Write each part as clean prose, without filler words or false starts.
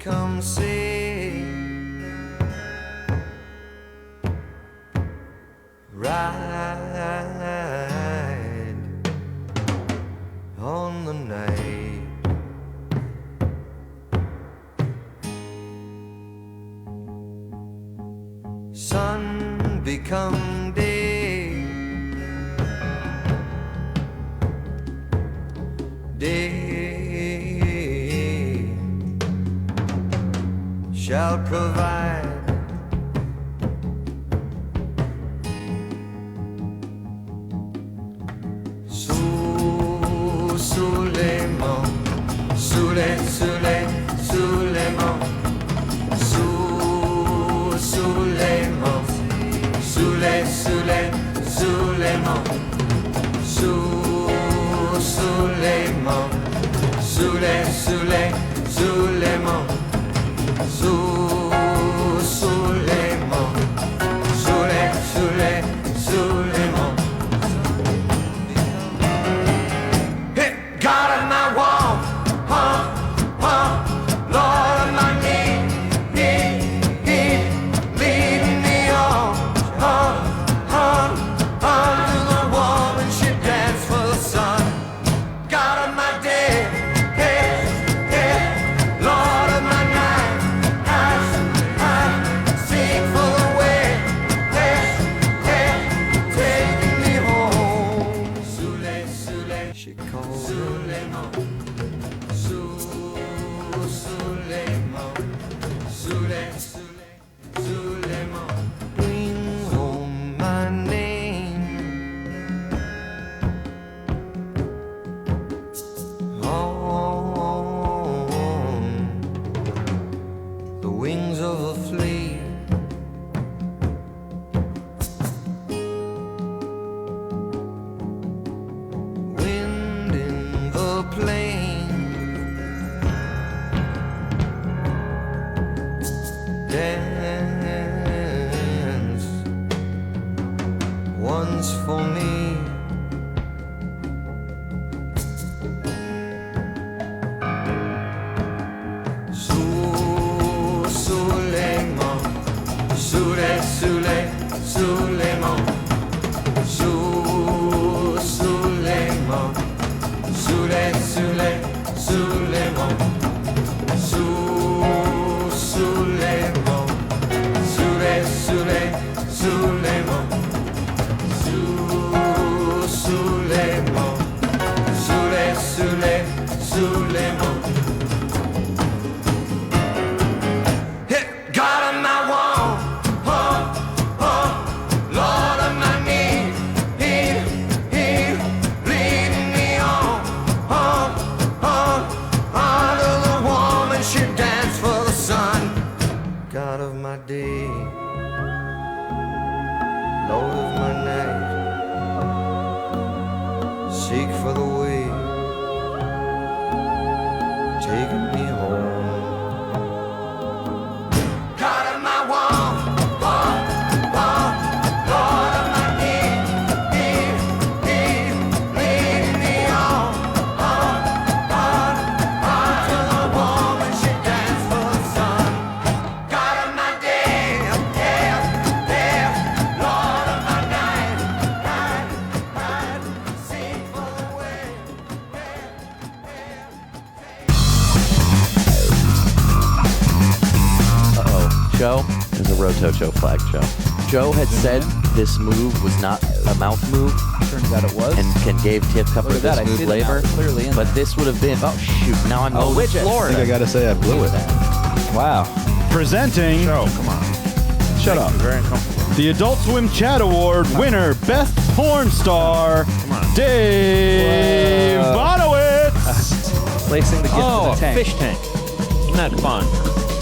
come see. Ride on the night. Sun become day. Day shall provide. Joe flag, Joe. Joe had said this move was not a mouth move. Turns out it was. And gave Tiff cover this move later. Clearly but this would have been, oh shoot, now I'm going to Florida. I think I got to say I blew it. Wow. Presenting. Joe, come on. Shut up. Very uncomfortable. The Adult Swim Chat Award winner, best porn star, Dave Bonowitz. Placing the gift in the tank. Fish tank. Isn't that fun?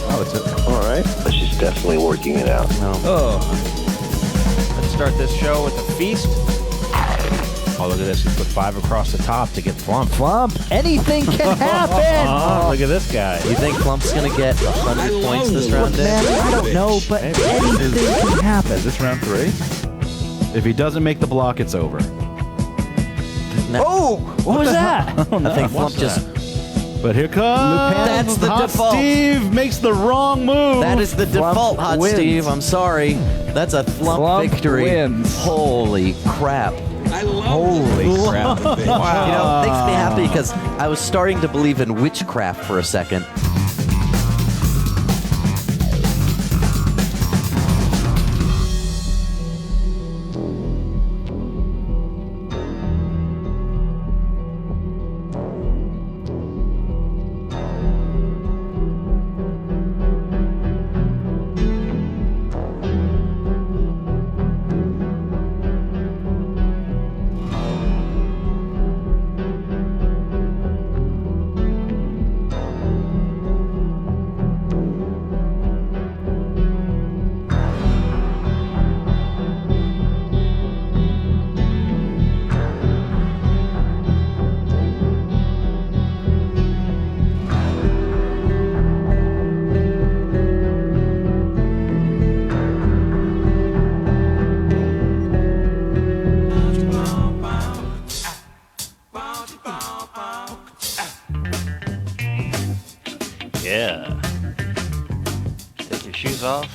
Oh, it's all right. But she's definitely working it out. No. Oh. Let's start this show with a feast. Oh, look at this. He put 5 across the top to get Flump. Flump. Anything can happen. Oh, look at this guy. You think Flump's going to get 100 points this round? Man, I don't know, but anything can happen. Is this round 3? If he doesn't make the block, it's over. No. Oh! What was that? I think Flump just But here comes That's the Hot default. Steve makes the wrong move. That is the default, Hot wins. Steve. I'm sorry. That's a flump Flump victory. wins. Holy crap. Holy crap. You know, it makes me happy because I was starting to believe in witchcraft for a second. Yeah. Take your shoes off.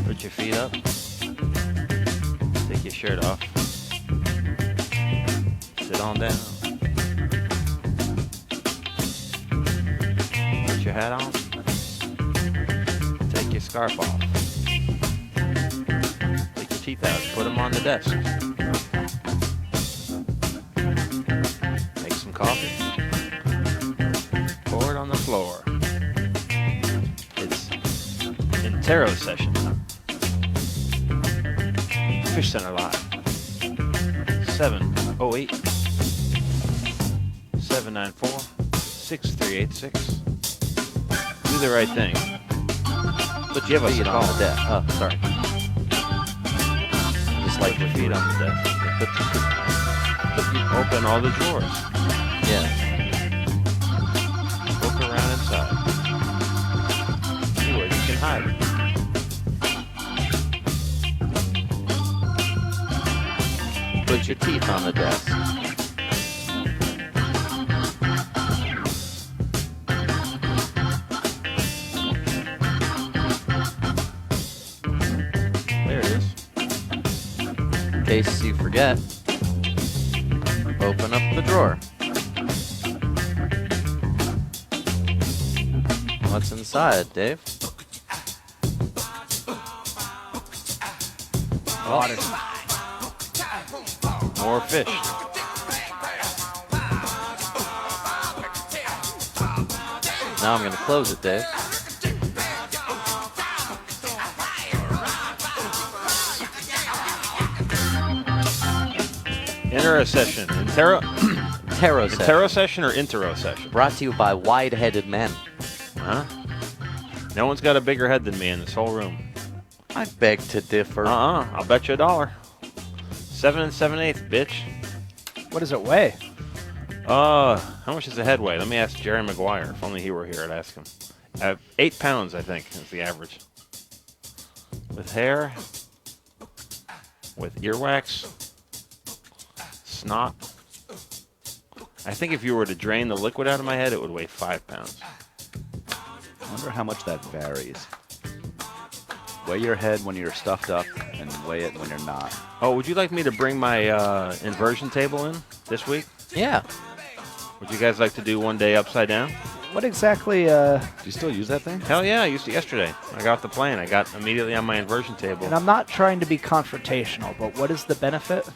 Put your feet up. Take your shirt off. Sit on down. Put your hat on. Take your scarf off. Take your teeth out. Put them on the desk. Make some coffee. Pour it on the floor. It's Interrosession. Fishcenter Live. 708 794 6386. Do the right thing. Put Give your us a feet on call. the deck. Oh, sorry. Just like your feet on the desk. Open all the drawers. Yeah. Look around inside. See where you can hide. Put your teeth on the desk. There it is. In case you forget, open up the drawer. What's inside, Dave? Water. More fish. Now I'm going to close it, Dave. Interrosession. Tarot set. Interrosession or Interrosession? Brought to you by wide-headed men. Huh? No one's got a bigger head than me in this whole room. I beg to differ. I'll bet you $1. 7 7/8, bitch. What does it weigh? How much does a head weigh? Let me ask Jerry Maguire. If only he were here, I'd ask him. 8 pounds, I think, is the average. With hair, with earwax, snot. I think if you were to drain the liquid out of my head, it would weigh 5 pounds. I wonder how much that varies. Weigh your head when you're stuffed up and weigh it when you're not. Oh, would you like me to bring my inversion table in this week? Yeah. Would you guys like to do one day upside down? What exactly? Do you still use that thing? Hell yeah, I used it yesterday. I got off the plane. I got immediately on my inversion table. And I'm not trying to be confrontational, but what is the benefit?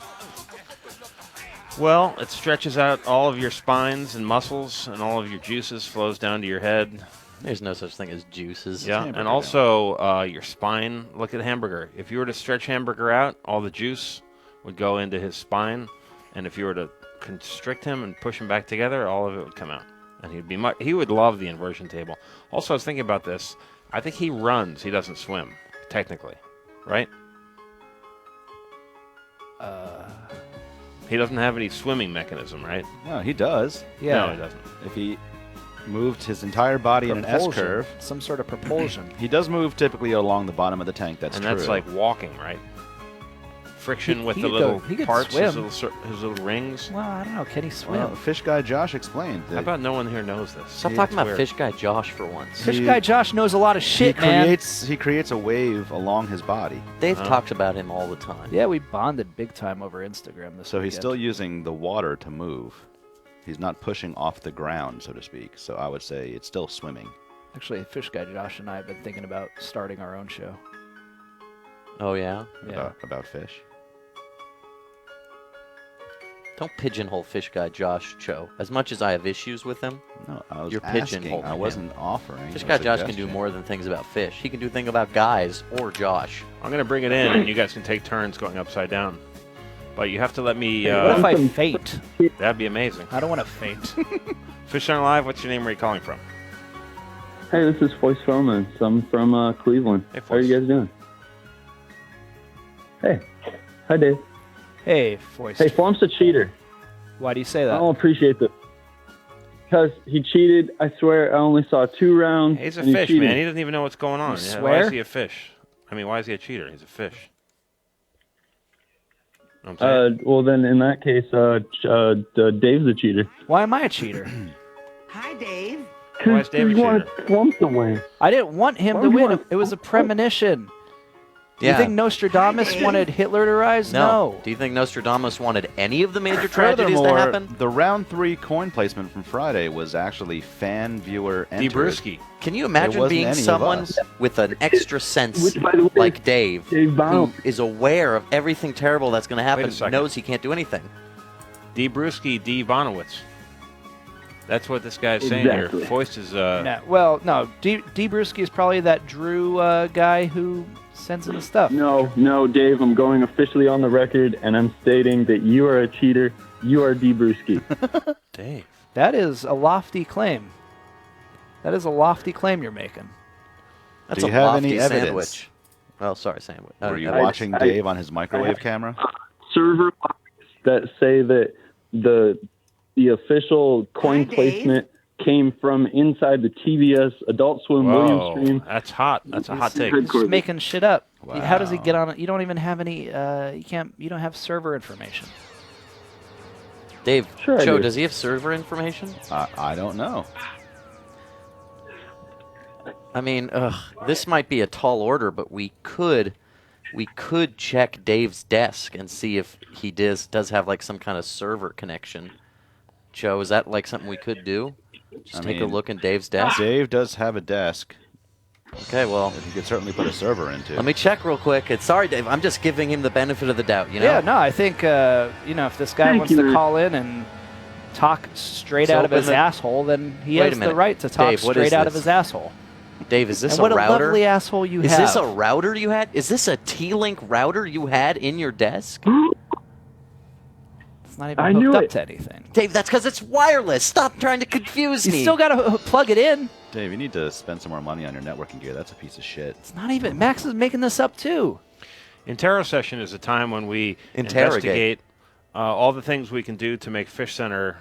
Well, it stretches out all of your spines and muscles, and all of your juices flows down to your head. There's no such thing as juices. Yeah, and also your spine. Look at Hamburger. If you were to stretch Hamburger out, all the juice would go into his spine, and if you were to constrict him and push him back together, all of it would come out, and he would love the inversion table. Also, I was thinking about this. I think he runs. He doesn't swim, technically, right? He doesn't have any swimming mechanism, right? No, he does. Yeah. No, he doesn't. If he moved his entire body in an S Propulsion. curve, Some sort of propulsion. he does move typically along the bottom of the tank. That's And true. that's like walking, right? friction with he the could little he could parts, swim. his little rings. Well, I don't know. Can he swim? Well, Fish Guy Josh explained How that about no one here knows this? Stop Yeah, talking it's about weird. Fish Guy Josh for once. Fish guy Josh knows a lot of shit, man. he creates a wave along his body. Dave talks about him all the time. Yeah, we bonded big time over Instagram this So he's weekend. still using the water to move. He's not pushing off the ground, so to speak. So I would say it's still swimming. Actually, Fish guy Josh and I have been thinking about starting our own show. Oh, yeah? Yeah. About fish. Don't pigeonhole Fish Guy Josh, Joe. As much as I have issues with him, No, I was You're asking. pigeonholing I him. wasn't offering. Fish a Guy Josh can do suggestion. more than things about fish. He can do things about guys or Josh. I'm gonna bring it in, and you guys can take turns going upside down. But you have to let me. What if I faint? That'd be amazing. I don't want to faint. Fishcenter Live. What's your name? Where are you calling from? Hey, this is Foyce Foreman. I'm from Cleveland. Hey, How are you Foyce. guys doing? Hey. Hi, Dave. Hey, voice. Hey, Form's a cheater. Why do you say I that? don't appreciate this. Because he cheated. I swear I only saw 2 rounds. He's a and he fish, cheated. man. He doesn't even know what's going on. You Yeah, Why swear? is he a fish? I mean, why is he a cheater? He's a fish. Know what I'm saying? Well, then in that case, Dave's a cheater. Why am I a cheater? Hi, Dave. Why is Dave a you wanted cheater? Flump to win. I didn't want him Why to would you win. want- It was a premonition. Do Yeah. you think Nostradamus Hi, Dave. wanted Hitler to rise? No. Do you think Nostradamus wanted any of the major tragedies to Furthermore, happen? the round 3 coin placement from Friday was actually fan viewer entered. Debrusky. Can you imagine wasn't being any of someone us. with an extra sense Which, by the way, like Dave, Dave Bono. who is aware of everything terrible that's going to happen, second. knows he can't do anything? Debrusky, D. Bonowitz. That's what this guy's saying Exactly. here. Foist is. No. Well, no. D. Brewski is probably that Drew guy who sends in the stuff. No, Dave, I'm going officially on the record, and I'm stating that you are a cheater. You are D. Brewski. Dave. That is a lofty claim. That is a lofty claim you're making. That's Do a you have lofty any evidence? sandwich. Well, sorry, sandwich. Were you I- watching Dave on his microwave camera? Server that say that the official coin Hi, Dave. placement came from inside the TBS Adult Swim Williams Whoa, stream. that's hot. That's a hot take. He's just making shit up. How does he Wow. get on it? You don't even have any. You can't. You don't have server information. Dave, Sure I Joe, do. does he have server information? I don't know. I mean, this might be a tall order, but we could check Dave's desk and see if he does have like some kind of server connection. Joe, is that like something we could do? Just I take a mean, look in Dave's desk. Dave does have a desk Okay, well, that he could certainly put a server into. let me check real quick. Sorry, Dave. I'm just giving him the benefit of the doubt. You know? Yeah, no, I think if this guy Thank wants you, to man. call in and talk straight So out of open his the- asshole, then he Wait a has the minute. right to talk Dave, what is straight out of this? his asshole. Dave, is this And what a router? lovely asshole you Is have. this a router you had? Is this a T-Link router you had in your desk? It's not even I hooked knew up it. to anything. Dave, that's because it's wireless. Stop trying to confuse You me. still got to plug it in. Dave, you need to spend some more money on your networking gear. That's a piece of shit. It's not even. Max is making this up too. Interrosession is a time when we Interrogate. investigate all the things we can do to make Fishcenter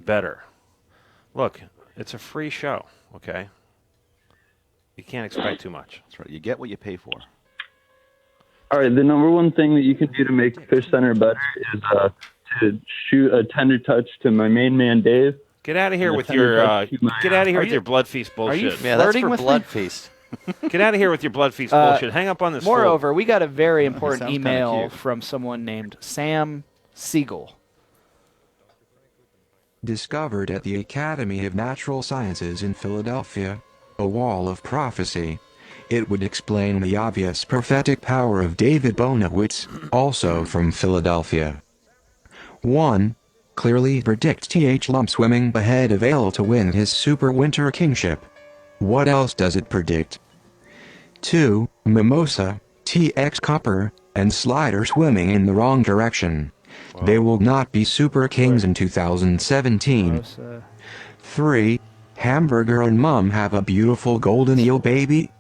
better. Look, it's a free show, okay? You can't expect too much. That's right. You get what you pay for. All right, the number one thing that you can do to make Fish Center better is to shoot a tender touch to my main man Dave. Get out of here Yeah, with tender your touch to my- get out of here Are with you- your blood feast are you bullshit. yeah, that's flirting for with Blood me? Feast. Get out of here with your blood feast bullshit. Hang up on this. fool. Moreover, we got a very important sounds kinda email cute. from someone named Sam Siegel. Discovered at the Academy of Natural Sciences in Philadelphia, a wall of prophecy. It would explain the obvious prophetic power of David Bonowitz, also from Philadelphia. 1. Clearly predicts TH Lump swimming ahead of Ale to win his Super Winter Kingship. What else does it predict? 2. Mimosa, TX Copper, and Slider swimming in the wrong direction. They will not be Super Kings in 2017. 3. Hamburger and Mum have a beautiful golden eel baby.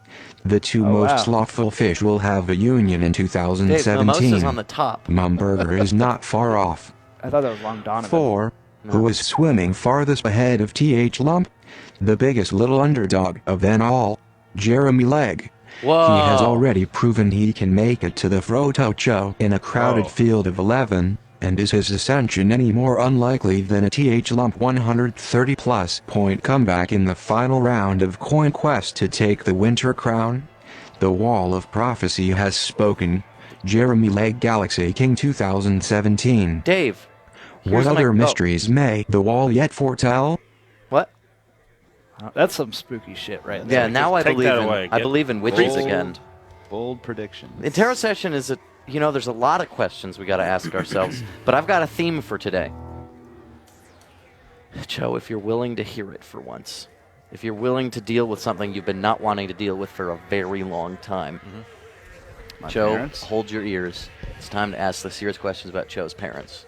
The two most wow. slothful fish will have a union in Dave, 2017. Mimosa's on the top. Mumburger is not far off. I thought that was Long Donovan. 4. Who is swimming farthest ahead of TH Lump? The biggest little underdog of them all, Jeremy Legg, Whoa. He has already proven he can make it to the photo show in a crowded Whoa. field of 11, and is his ascension any more unlikely than a TH Lump 130-plus point comeback in the final round of Coin Quest to take the Winter Crown? The Wall of Prophecy has spoken. Jeremy Leg Galaxy King 2017. Dave. What here's my- other oh, mysteries may the wall yet foretell? What? That's some spooky shit right there. Yeah, now I take believe that in away. I Get believe in witches bold. again. Bold prediction. Interrosession is a, there's a lot of questions we got to ask ourselves, but I've got a theme for today. Joe, if you're willing to hear it for once, if you're willing to deal with something you've been not wanting to deal with for a very long time, My Joe, parents? hold your ears. It's time to ask the serious questions about Joe's parents.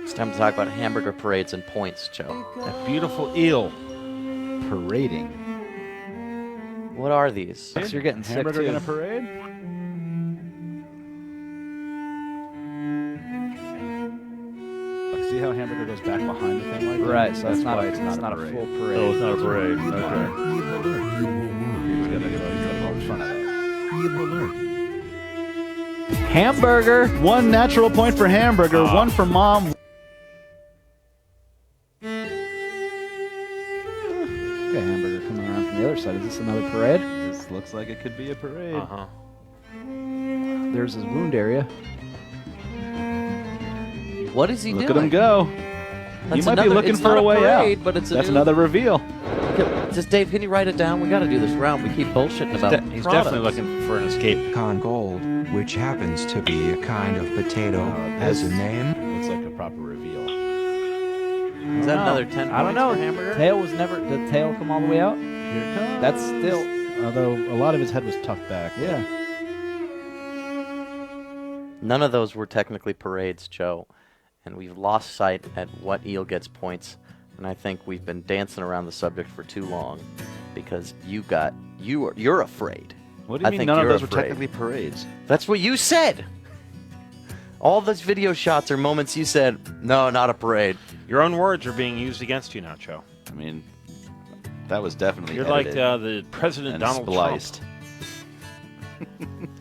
It's time to talk about hamburger parades and points, Joe. That beautiful eel. Parading. What are these? So you're getting sick Hamburger too. gonna parade? See how Hamburger goes back behind the thing like that? Right, so that's not why a, it's it's not a parade. full parade. Oh, it's not a parade. Okay. He's gotta go in front of that. Hamburger. One natural point for Hamburger, one for Mom. Okay, Hamburger coming around from the other side. Is this another parade? This looks like it could be a parade. Uh-huh. There's his wound area. What is he Look doing? at him go. That's You might be another- looking it's for not a way parade, out. But it's a That's new- another reveal. Just Dave, can you write it down? We got to do this round. We keep bullshitting about He's products. definitely looking for an escape. Con Gold, which happens to be a kind of potato, has a name. Looks like a proper reveal. Is that another 10 I don't points know. for Hamburger? Tail was never. Did the tail come all the way out? Here it comes. That's still. Although a lot of his head was tucked back. Yeah. None of those were technically parades, Joe. And we've lost sight at what eel gets points. And I think we've been dancing around the subject for too long because you're afraid. What do you I mean think none of you're those were afraid. technically parades? That's what you said. All those video shots are moments you said, no, not a parade. Your own words are being used against you now, Joe. I mean, that was definitely You're like edited the President and Donald spliced.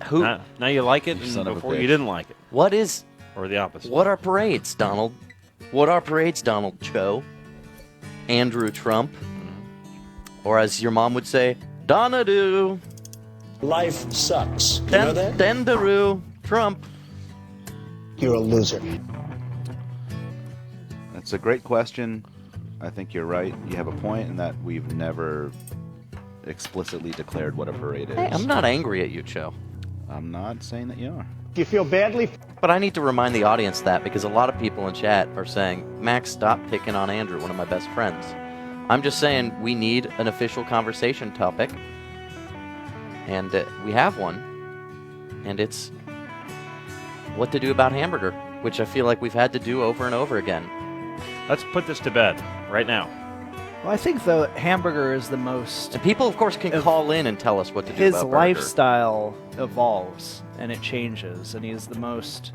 Who? Trump. Now you like it, You and son of a before you bitch. didn't like it. Or the opposite. What are parades, Donald? What are parades, Donald Joe? Andrew Trump? Or as your mom would say, Donadoo. Life sucks. You know that? Dendaroo. Trump. You're a loser. That's a great question. I think you're right. You have a point in that we've never explicitly declared what a parade is. Hey, I'm not angry at you, Joe. I'm not saying that you are. Do you feel badly? But I need to remind the audience that because a lot of people in chat are saying, Max, stop picking on Andrew, one of my best friends. I'm just saying we need an official conversation topic. And we have one. And it's what to do about Hamburger, which I feel like we've had to do over and over again. Let's put this to bed right now. Well, I think though Hamburger is the most. And people, of course, can call in and tell us what to do His about Burger. lifestyle evolves and it changes, and he's the most.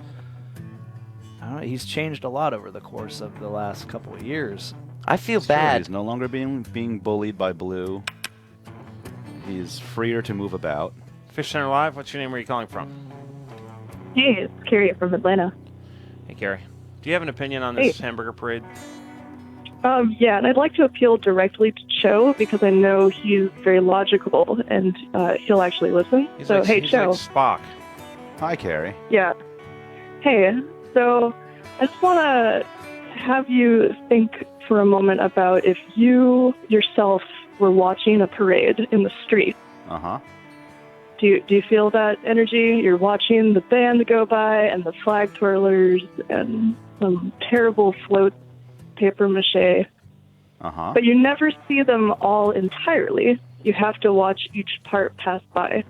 I don't know. He's changed a lot over the course of the last couple of years. I feel It's true. bad. He's no longer being bullied by Blue. He's freer to move about. Fishcenter Live, what's your name? Where are you calling from? Hey, it's Carrie from Atlanta. Hey, Carrie. Do you have an opinion on this hamburger parade? Yeah, and I'd like to appeal directly to Cho because I know he's very logical and he'll actually listen. He's So, like, hey, he's Cho. like Spock. Hi, Carrie. Yeah. Hey, so I just want to have you think for a moment about if you yourself were watching a parade in the street. Uh-huh. Do you feel that energy? You're watching the band go by and the flag twirlers and some terrible float paper mache. Uh-huh. But you never see them all entirely. You have to watch each part pass by.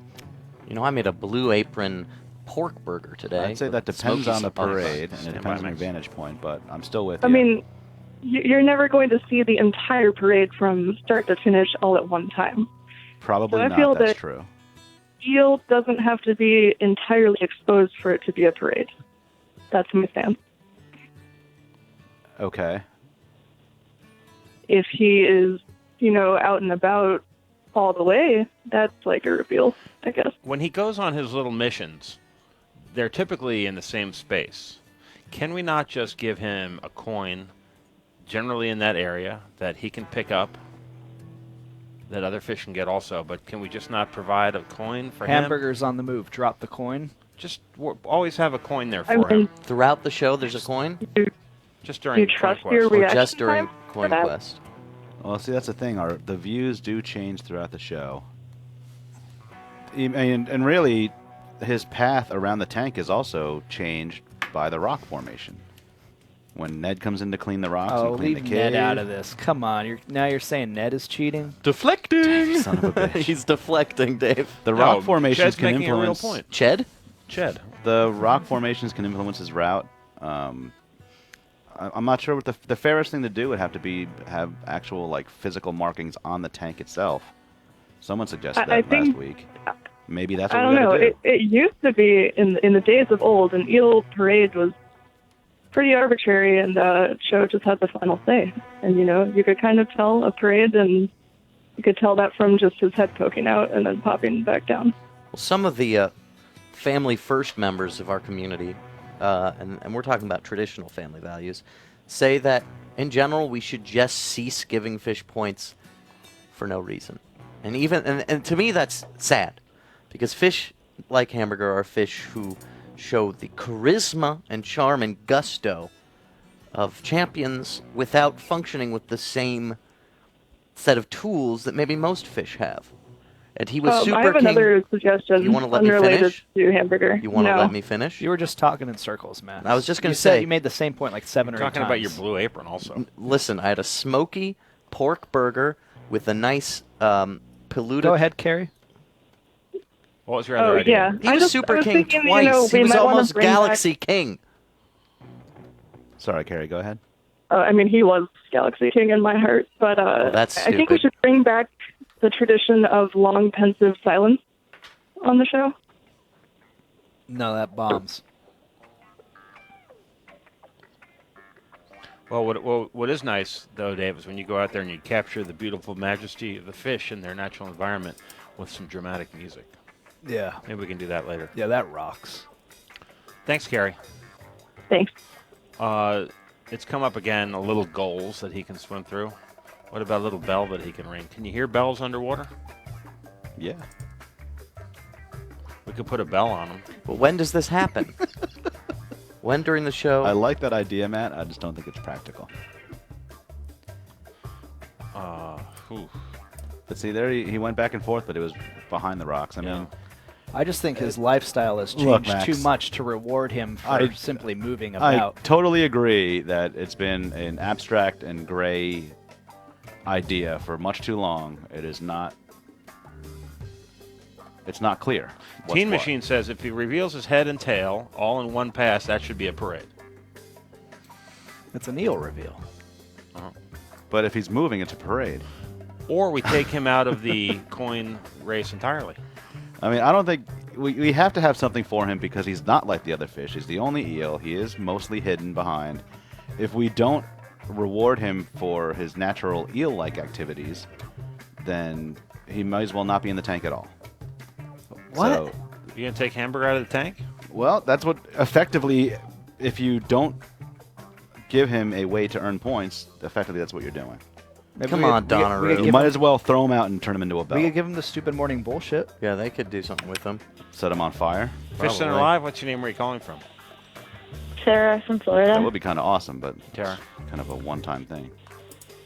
You know, I made a Blue Apron pork burger today. I'd say that with depends smoky on the sauce. parade, and it Stand depends by on your me. vantage point, but I'm still with I you. mean, you're never going to see the entire parade from start to finish all at one time. Probably So I not. feel That's that- true. Eel doesn't have to be entirely exposed for it to be a parade. That's my stance. Okay. If he is, out and about all the way, that's like a reveal, I guess. When he goes on his little missions, they're typically in the same space. Can we not just give him a coin, generally in that area, that he can pick up, that other fish can get also, but can we just not provide a coin for him? Hamburger's on the move. Drop the coin. Just always have a coin there for him. Throughout the show, there's a coin? Just during you Coin trust Quest. your Or reaction just during time for Coin that? Quest? Well, see, that's the thing. The views do change throughout the show. And really, his path around the tank is also changed by the rock formation. When Ned comes in to clean the rocks Oh, and clean the leave cave. Ned out of this. Come on. Now you're saying Ned is cheating? Deflecting! Son of a bitch. He's deflecting, Dave. The No, rock formations Ched's can making a real influence. point. Ched? Ched. The rock formations can influence his route. I'm not sure what the fairest thing to do would have to be have actual physical markings on the tank itself. Someone suggested that I last think- week. Maybe that's I what we don't know. gotta do. It used to be in the days of old, an eel parade was pretty arbitrary, and show just had the final say. And you could kind of tell a parade, and you could tell that from just his head poking out and then popping back down. Well, some of the family first members of our community, and we're talking about traditional family values, say that in general we should just cease giving fish points for no reason. And and to me that's sad, because fish like Hamburger are fish who show the charisma and charm and gusto of champions without functioning with the same set of tools that maybe most fish have. And he was Super I have King. another suggestion. You want to let me unrelated finish? to Hamburger. You want to No. let me finish? You were just talking in circles, man. I was just gonna You said say- you made the same point like 7 or 8 times. Talking about your blue apron also. Listen, I had a smoky pork burger with a nice peluda. Go ahead, Carrie. What was your other Oh, idea? yeah. He I was just- Super I was King thinking, twice. He we was might wanna almost bring back- Galaxy King. Sorry, Carrie, go ahead. He was Galaxy King in my heart, but that's I think we stupid. should bring back the tradition of long, pensive silence on the show. No, that bombs. Well, what is nice, though, Dave, is when you go out there and you capture the beautiful majesty of the fish in their natural environment with some dramatic music. Yeah. Maybe we can do that later. Yeah, that rocks. Thanks, Carrie. Thanks. It's come up again, a little goals that he can swim through. What about a little bell that he can ring? Can you hear bells underwater? Yeah. We could put a bell on them. But when does this happen? When during the show? I like that idea, Matt. I just don't think it's practical. But see, there he went back and forth, but it was behind the rocks. I mean, I just think his lifestyle has Look, changed too Max, much to reward him for I- simply moving I about. totally agree that it's been an abstract and gray idea for much too long. It is not. It's not clear. what's Teen what. Machine says if he reveals his head and tail all in one pass, that should be a parade. It's an eel reveal. But if he's moving, it's a parade. Or we take him out of the coin race entirely. I mean, I don't think we have to have something for him because he's not like the other fish. He's the only eel. He is mostly hidden behind. If we don't reward him for his natural eel-like activities, then he might as well not be in the tank at all. What? So, You gonna take Hamburger out of the tank? well, that's what effectively, if you don't give him a way to earn points, effectively that's what you're doing. Maybe Come we- on, we could- we Donnaroo. could You give might him- as well throw him out and turn him into a bell. We could give him the stupid morning bullshit. Yeah, they could do something with them. Set him on fire. Fish Center Probably. Live, what's your name? Where are you calling from? Sarah from That Florida. would be kind of awesome, but Tara. kind of a one-time thing.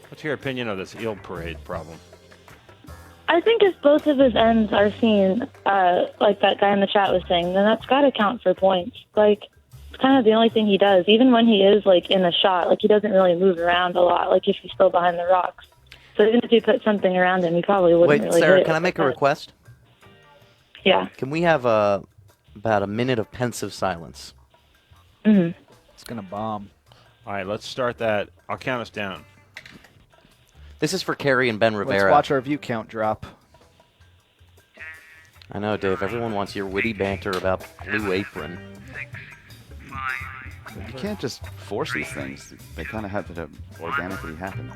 What's your opinion of this eel parade problem? I think if both of his ends are seen, like that guy in the chat was saying, then that's got to count for points. Like, it's kind of the only thing he does. Even when he is, like, in a shot, like, he doesn't really move around a lot, like, if he's still behind the rocks. So even if you put something around him, he probably wouldn't Wait, really Sarah, hit it can I make a like that. request? Yeah. Can we have about a minute of pensive silence? Mm-hmm. It's gonna bomb. All right, let's start that. I'll count us down. This is for Carrie and Ben Rivera. Let's watch our view count drop. I know, Dave. Everyone wants your witty banter about Blue Apron. You can't just force these things. They kind of have to organically happen.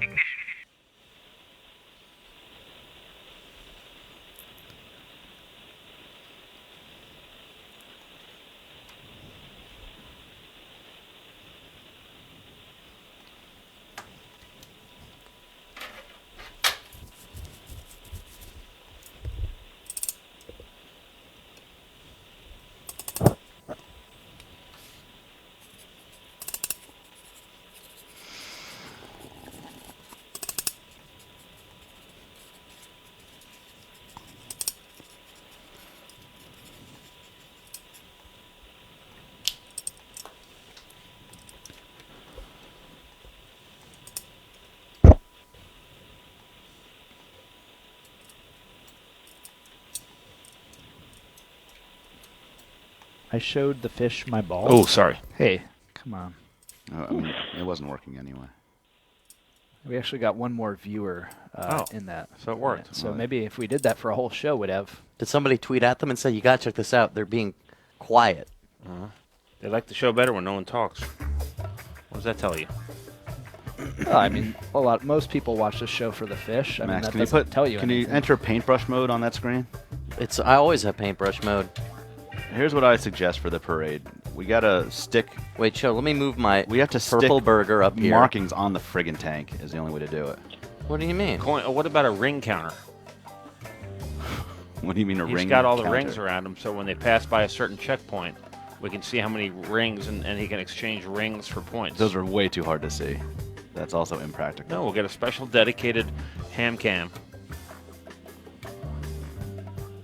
I showed the fish my balls. Oh, sorry. Hey, come on. I mean, it wasn't working anyway. We actually got one more viewer in that. So it worked. Yeah, so maybe if we did that for a whole show, we'd have. Did somebody tweet at them and say, you got to check this out? They're being quiet. They like the show better when no one talks. What does that tell you? I mean, most people watch the show for the fish. I mean, Max, that can you doesn't tell you Can anything. you enter paintbrush mode on that screen? I always have paintbrush mode. Here's what I suggest for the parade. We gotta stick. Wait, Joe, let me move my We have to purple stick burger up here. markings on the friggin' tank is the only way to do it. What do you mean? What about a ring counter? What do you mean a He's ring? got all the counter? rings around him, so when they pass by a certain checkpoint, we can see how many rings, and he can exchange rings for points. Those are way too hard to see. That's also impractical. No, we'll get a special dedicated ham cam.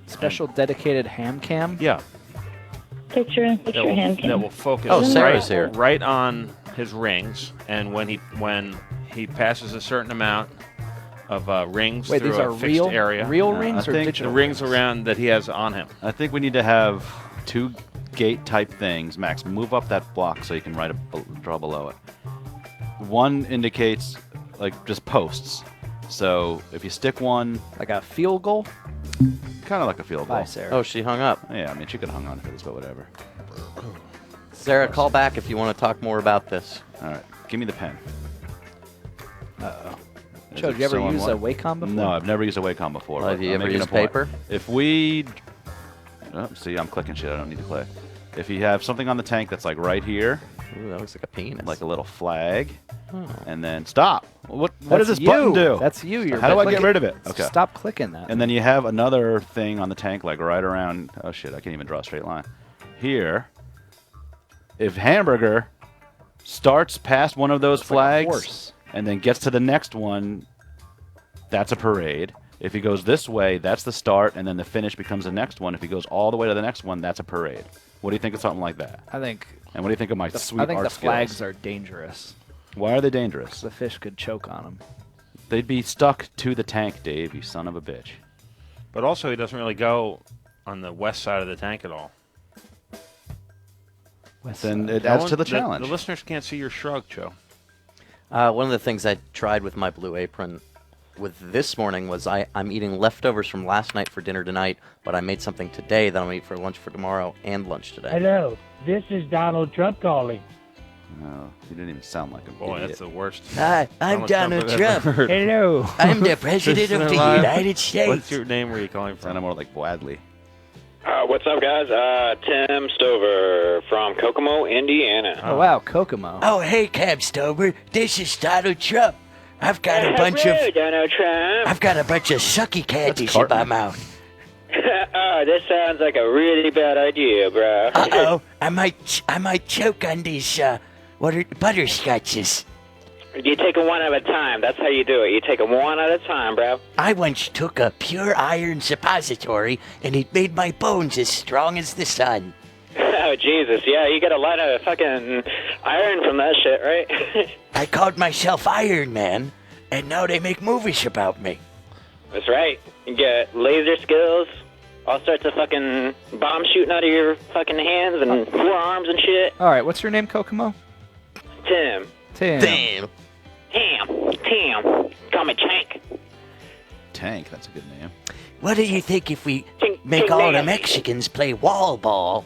Special dedicated ham cam? Yeah. Picture hand cam. That will focus Oh, Sarah's here. right on his rings, and when he passes a certain amount of rings Wait, through these a are fixed real area. rings I or think digital? The rings around that he has on him. I think we need to have two gate type things. Max, move up that block so you can draw below it. One indicates like just posts. So if you stick one, like a field goal, kind of like a field goal. Bye, Sarah. Oh, she hung up. Yeah, I mean she could have hung on for this, but whatever. Sarah, call back if you want to talk more about this. All right, give me the pen. Uh-oh. Is Joe, it did you ever so use a unlike- Wacom before? No, I've never used a Wacom before. Well, but have you I'm ever making used a point. paper? If we, see, I'm clicking shit. I don't need to click. If you have something on the tank that's like right here, Ooh, that looks like a penis. like a little flag, Oh. and then stop. What does That's this you. button do? That's you. You're How do I clicking- get rid of it? Okay. Stop clicking that. And then you have another thing on the tank, like right around. Oh shit! I can't even draw a straight line. Here, if Hamburger starts past one of those Looks like a flags horse. and then gets to the next one, that's a parade. If he goes this way, that's the start, and then the finish becomes the next one. If he goes all the way to the next one, that's a parade. What do you think of something like that? I think. And what do you think of my sweet I think art the flags skills? are dangerous. Why are they dangerous? The fish could choke on them. They'd be stuck to the tank, Dave. You son of a bitch. But also, he doesn't really go on the west side of the tank at all. Then it adds to the The challenge. listeners can't see your shrug, Joe. One of the things I tried with my Blue Apron with this morning was I'm eating leftovers from last night for dinner tonight, but I made something today that I'm going to eat for lunch for tomorrow and lunch today. Hello, this is Donald Trump calling. No, you didn't even sound like a Boy, idiot. that's the worst. Hi, I'm Donald I've ever Trump. heard. Hello. I'm the President of the United States. What's your name? Where are you calling from? Sounded more like Bradley. What's up, guys? Tim Stover from Kokomo, Indiana. Oh, wow, Kokomo. Oh, hey, Cab Stover. This is Donald Trump. I've got a bunch of Donald Trump. I've got a bunch of sucky candies in my mouth. Oh, this sounds like a really bad idea, bro. Uh-oh, I might choke on these butterscotches. You take them one at a time. That's how you do it. You take them one at a time, bro. I once took a pure iron suppository, and it made my bones as strong as the sun. Oh, Jesus. Yeah, you get a lot of fucking iron from that shit, right? I called myself Iron Man, and now they make movies about me. That's right. You get laser skills, all sorts of fucking bombs shooting out of your fucking hands and forearms and shit. All right, what's your name, Kokomo? Tim. Tim. Tim. Call me Tank. Tank, that's a good name. What do you think if we Ting- make ting all the Nancy. Mexicans play wall ball?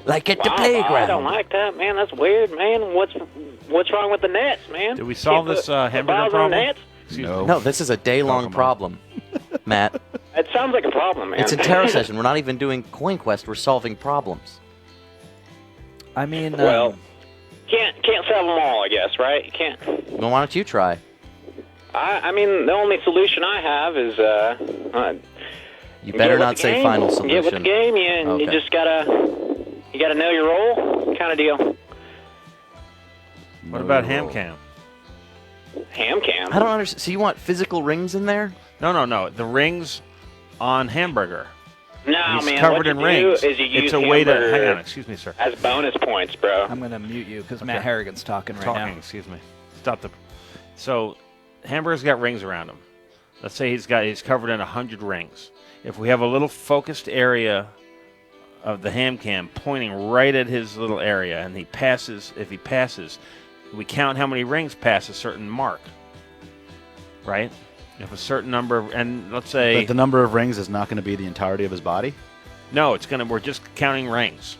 Like at the Wow, playground. I don't like that, man. That's weird, man. What's wrong with the nets, man? Did we solve Can't this put hamburger balls in problem? Nets? Excuse No. me. No, this is a day-long Talk about- problem, Matt. It sounds like a problem, man. It's Interrosession. We're not even doing Coin Quest. We're solving problems. I mean, Well, can't solve them all, I guess, right? You can't. Well, why don't you try? I mean, the only solution I have is You better get with not the say game. final Get with the solution. game. You Okay. just gotta know your role, kind of deal. What about ham cam? Ham cam. I don't understand. So you want physical rings in there? No. The rings on hamburger. No, He's man. covered what in you rings. do is you use It's a way to hamburger hang on. Excuse me, sir. as bonus points, bro. I'm going to mute you because Matt Harrigan's talking right Talking. now. Excuse me. Stop the. So, hamburger's got rings around him. Let's say he's covered in 100 rings. If we have a little focused area of the ham cam pointing right at his little area, and he passes, if he passes, we count how many rings pass a certain mark. Right? If a certain number of, and let's say But the number of rings is not going to be the entirety of his body? no, we're just counting rings.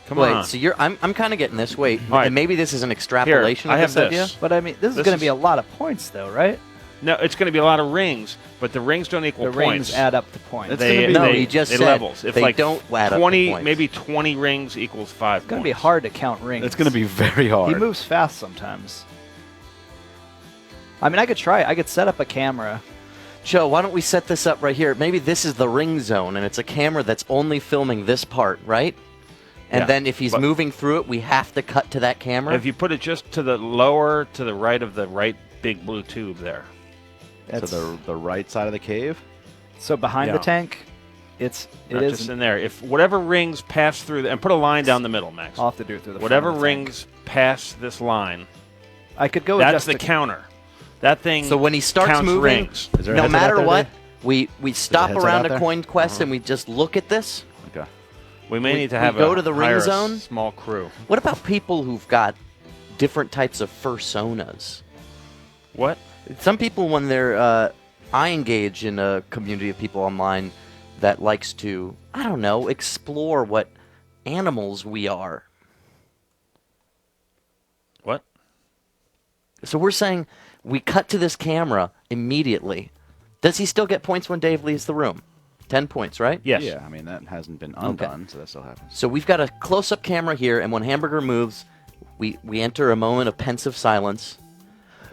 Come Wait, on. so I'm kind of getting this. Wait, All right. and maybe this is an extrapolation I of have this idea. this. But I mean, this is going to be a lot of points, though, right? No, it's going to be a lot of rings, but the rings don't equal The points. rings add up to points. It's They, gonna be- No, they, he just they said levels. If they like don't add up to 20, points. maybe 20 rings equals 5 It's going to points. be hard to count rings. It's going to be very hard. He moves fast sometimes. I mean, I could try it. I could set up a camera. Joe, why don't we set this up right here? Maybe this is the ring zone, and it's a camera that's only filming this part, right? And Yeah, then if he's but- moving through it, we have to cut to that camera. If you put it just to the lower, to the right of the right big blue tube there. to the right side of the cave? So behind Yeah. the tank, it Not is. just in there. If whatever rings pass through, and put a line down the middle, Max. I'll have to do it through the Whatever front of the tank. rings pass this line, I could go. that's adjust the counter. That thing So when he starts counts moving, rings. Is there a no headset out matter there, what, Dave? we stop headset around out a there? coin quest and we just look at this. Okay. We may we- need to we have go to the ring hire a zone? small crew. What about people who've got different types of fursonas? What? Some people, when they're, I engage in a community of people online that likes to, I don't know, explore what animals we are. What? So we're saying we cut to this camera immediately. Does he still get points when Dave leaves the room? 10 points, right? Yes. Yeah, I mean, that hasn't been undone, so that still happens. So we've got a close-up camera here, and when Hamburger moves, we enter a moment of pensive silence.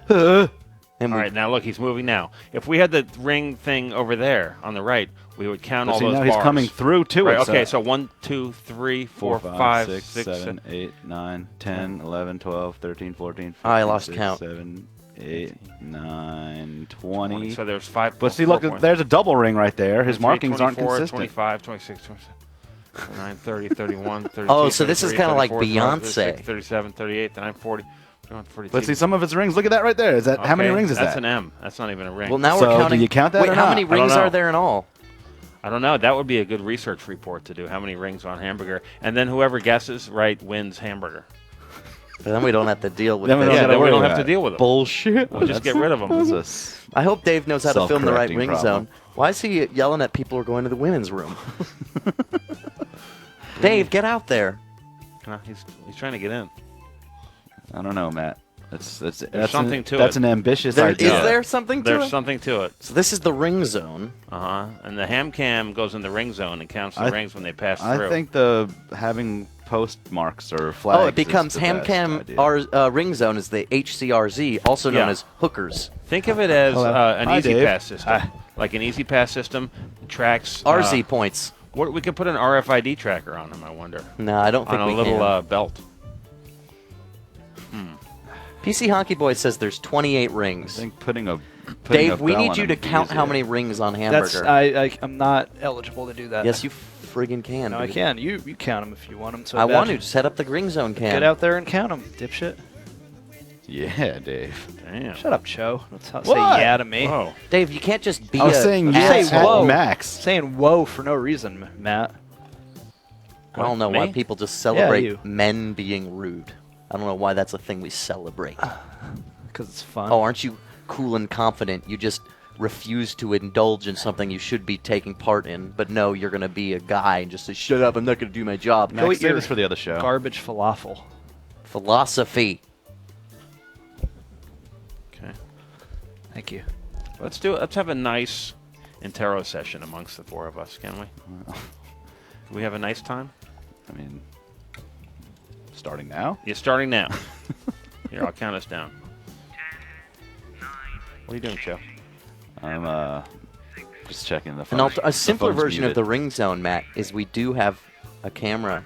And All right, now look, he's moving now. If we had the ring thing over there on the right, we would count But all see, those now bars. he's coming through to Right, it. okay, so 1, 2, 3, 4, 5, 6, 7, 8, 9, 10, 11, 12, 13, 14, 15, I lost 16, count. 7, 8, 9, 20. So there's 5. But see, 4 look, points. there's a double ring right there. His 23, markings aren't 24, consistent. 25, 26, 27, 9, 30, 31, 32, Oh, so this is 33, kinda like 34, Beyonce. 36, 37, 38, 39, 40, 41, 42. But see, some of its rings, look at that right there. Is that How many Okay, rings is that's that? an M. That's not even a ring. Well, now So we're counting. do you count that Wait, or how not? many I don't rings are know. there in all? I don't know. That would be a good research report to do. How many rings on Hamburger? And then whoever guesses right wins Hamburger. But then we don't have to deal with Then we this. don't Yeah, gotta then we worry don't about have to it. deal with them. Bullshit. We'll just get rid of them. That's a I hope Dave knows how to film the right self-correcting ring problem. zone. Why is he yelling at people who are going to the women's room? Dave, get out there. He's trying to get in. I don't know, Matt. That's something to That's it. an ambitious Is idea. there something to There's it? something to it. So this is the ring zone. And the ham cam goes in the ring zone and counts the rings when they pass through. I think the having postmarks or flags. Oh, it becomes is the ham best cam. idea. Our ring zone is the HCRZ, also known Yeah. as hookers. Think of it as Hello. an Hi, easy Dave. pass system, like an easy pass system tracks RZ points. What we could put an RFID tracker on him. I wonder. No, I don't think on a we little can. belt. PC Honky Boy says there's 28 rings. I think putting a Dave, we bell need on you him to would be count how easier. many rings on That's Hamburger. I'm not eligible to do that. Yes, you friggin' can. No, I dude. can. You count them if you want them. So I bad. want to set up the ring zone cam. Get out there and count them, dipshit. Yeah, Dave. Damn. Shut up, Cho. Don't say What? yeah to me. Whoa. Dave, you can't just be I was a saying You yes say at whoa. max. Saying whoa for no reason, Matt. I don't know why Me? people just celebrate you. men being rude. I don't know why that's a thing we celebrate. Because it's fun. Oh, aren't you cool and confident? You just refuse to indulge in something you should be taking part in. But no, you're going to be a guy and just say, shut up, I'm not going to do my job. Go eat Save this for the other show. Garbage falafel. Philosophy. Okay. Thank you. Let's have a nice Interrosession amongst the four of us, can we? Can we have a nice time? I mean, starting now? Yeah, starting now. Here, I'll count us down. What are you doing, Joe? I'm just checking the An phone. a simpler phone's version of muted. the ring zone, Matt, is we do have a camera,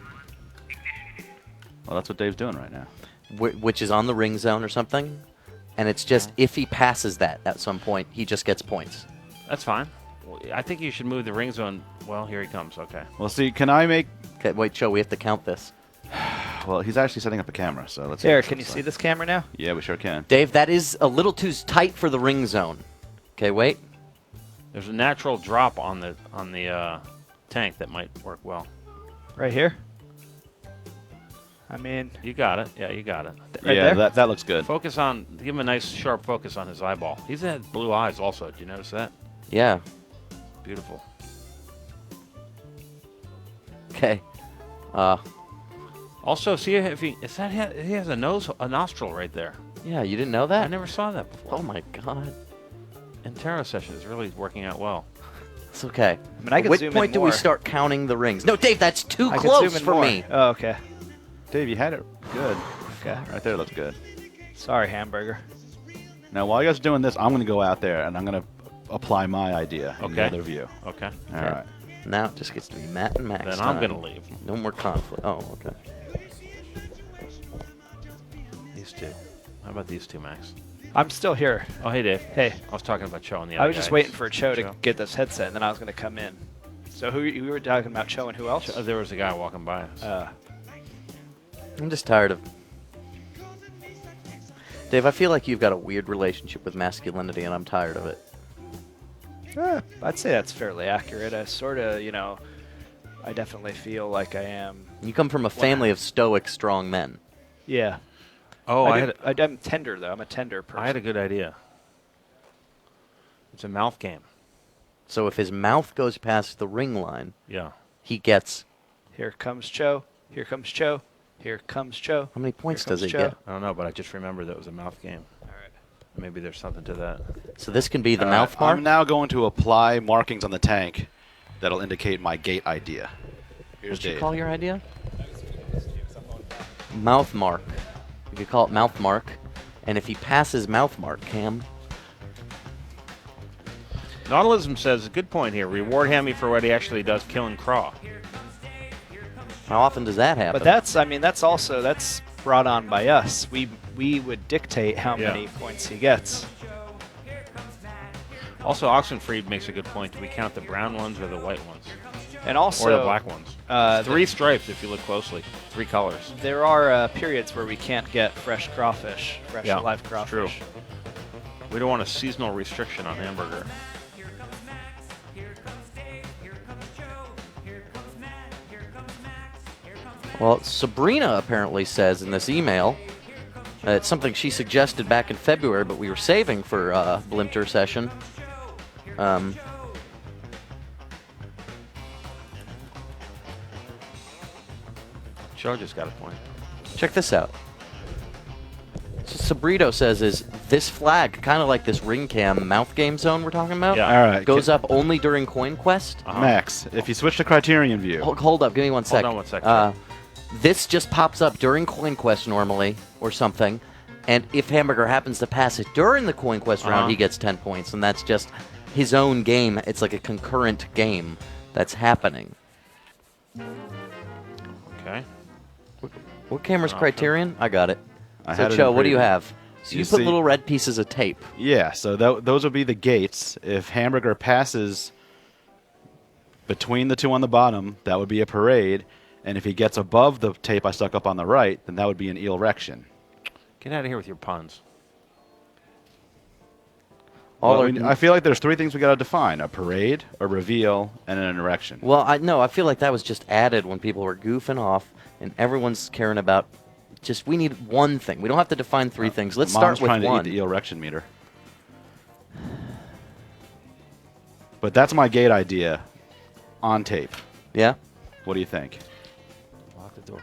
Well, that's what Dave's doing right now. which is on the ring zone or something, and it's just if he passes that at some point, he just gets points. That's fine. Well, I think you should move the ring zone. Well, here he comes. Okay. Well, see, can I make... Okay, wait, Joe, we have to count this. Well, he's actually setting up a camera, so let's... There, can you see this camera now? Yeah, we sure can. Dave, that is a little too tight for the ring zone. Okay, wait. There's a natural drop on the tank that might work well. Right here? I mean... You got it. Yeah, you got it. Right yeah, there? that looks good. Focus on... Give him a nice, sharp focus on his eyeball. He's had blue eyes also. Did you notice that? Yeah. Beautiful. Okay. Also, see if he has a nostril right there. Yeah, you didn't know that? I never saw that before. Oh my god. Interrosession is really working out well. It's okay. I mean, I At can what zoom in point do we more. start counting the rings? No, Dave, that's too I can close zoom in for more. me. Oh, okay. Dave, you had it good. Okay. Right there looks good. Sorry, Hamburger. Now, while you guys are doing this, I'm going to go out there, and I'm going to apply my idea in the Okay. other view. Okay. All right. Now it just gets to be Matt and Max. Then time. I'm going to leave. No more conflict. Oh, okay. These two. How about these two, Max? I'm still here. Oh, hey, Dave. Hey. I was talking about Cho and the other I was just guys. waiting for Cho to get this headset, and then I was going to come in. So who you were talking about, Cho and who else? There was a guy walking by us. I'm just tired of... Dave, I feel like you've got a weird relationship with masculinity, and I'm tired of it. I'd say that's fairly accurate. I sort of, I definitely feel like I am. You come from a family of stoic, strong men. Yeah. Oh, I'm tender, though. I'm a tender person. I had a good idea. It's a mouth game. So if his mouth goes past the ring line, Yeah. he gets... Here comes Cho. Here comes Cho. Here comes Cho. How many points Here does he comes Cho. get? I don't know, but I just remembered that was a mouth game. All right. Maybe there's something to that. So this can be the All mouth right, mark? I'm now going to apply markings on the tank that'll indicate my gate idea. Here's What'd you Dave. call your idea? Mouth mark. You could call it mouth mark. And if he passes mouth mark, Cam... Nautilism says, a good point here. Reward Hammy for what he actually does, killing Craw. How often does that happen? But that's brought on by us. We would dictate how Yeah. many points he gets. Also, Oxenfried makes a good point. Do we count the brown ones or the white ones? And also... Or the black ones? 3 stripes if you look closely. 3 colors. There are periods where we can't get fresh crawfish, live crawfish. True. We don't want a seasonal restriction on Hamburger. Well, Sabrina apparently says in this email, it's something she suggested back in February, but we were saving for Blimter session. Joe just got a point. Check this out. So Sabrito says, is this flag kind of like this ring cam mouth game zone we're talking about? Yeah. All right. Goes up only during Coin Quest? Max, if you switch to Criterion View. Hold up, give me one sec. Hold on 1 second. This just pops up during Coin Quest normally, or something. And if Hamburger happens to pass it during the Coin Quest round, he gets 10 points. And that's just his own game. It's like a concurrent game that's happening. Okay. What camera's Criterion? I got it. I So, had it Cho, in what do you preview. have? So you put see- little red pieces of tape. Yeah, so those will be the gates. If Hamburger passes between the two on the bottom, that would be a parade. And if he gets above the tape I stuck up on the right, then that would be an eel erection. Get out of here with your puns. All Well, are- I mean, I feel like there's 3 things we got to define: a parade, a reveal, and an erection. Well, I feel like that was just added when people were goofing off, and everyone's caring about Just we need one thing. We don't have to define three things. Let's Mom's start with trying one. to eat the erection meter. But that's my gate idea on tape. Yeah? What do you think? Lock the door.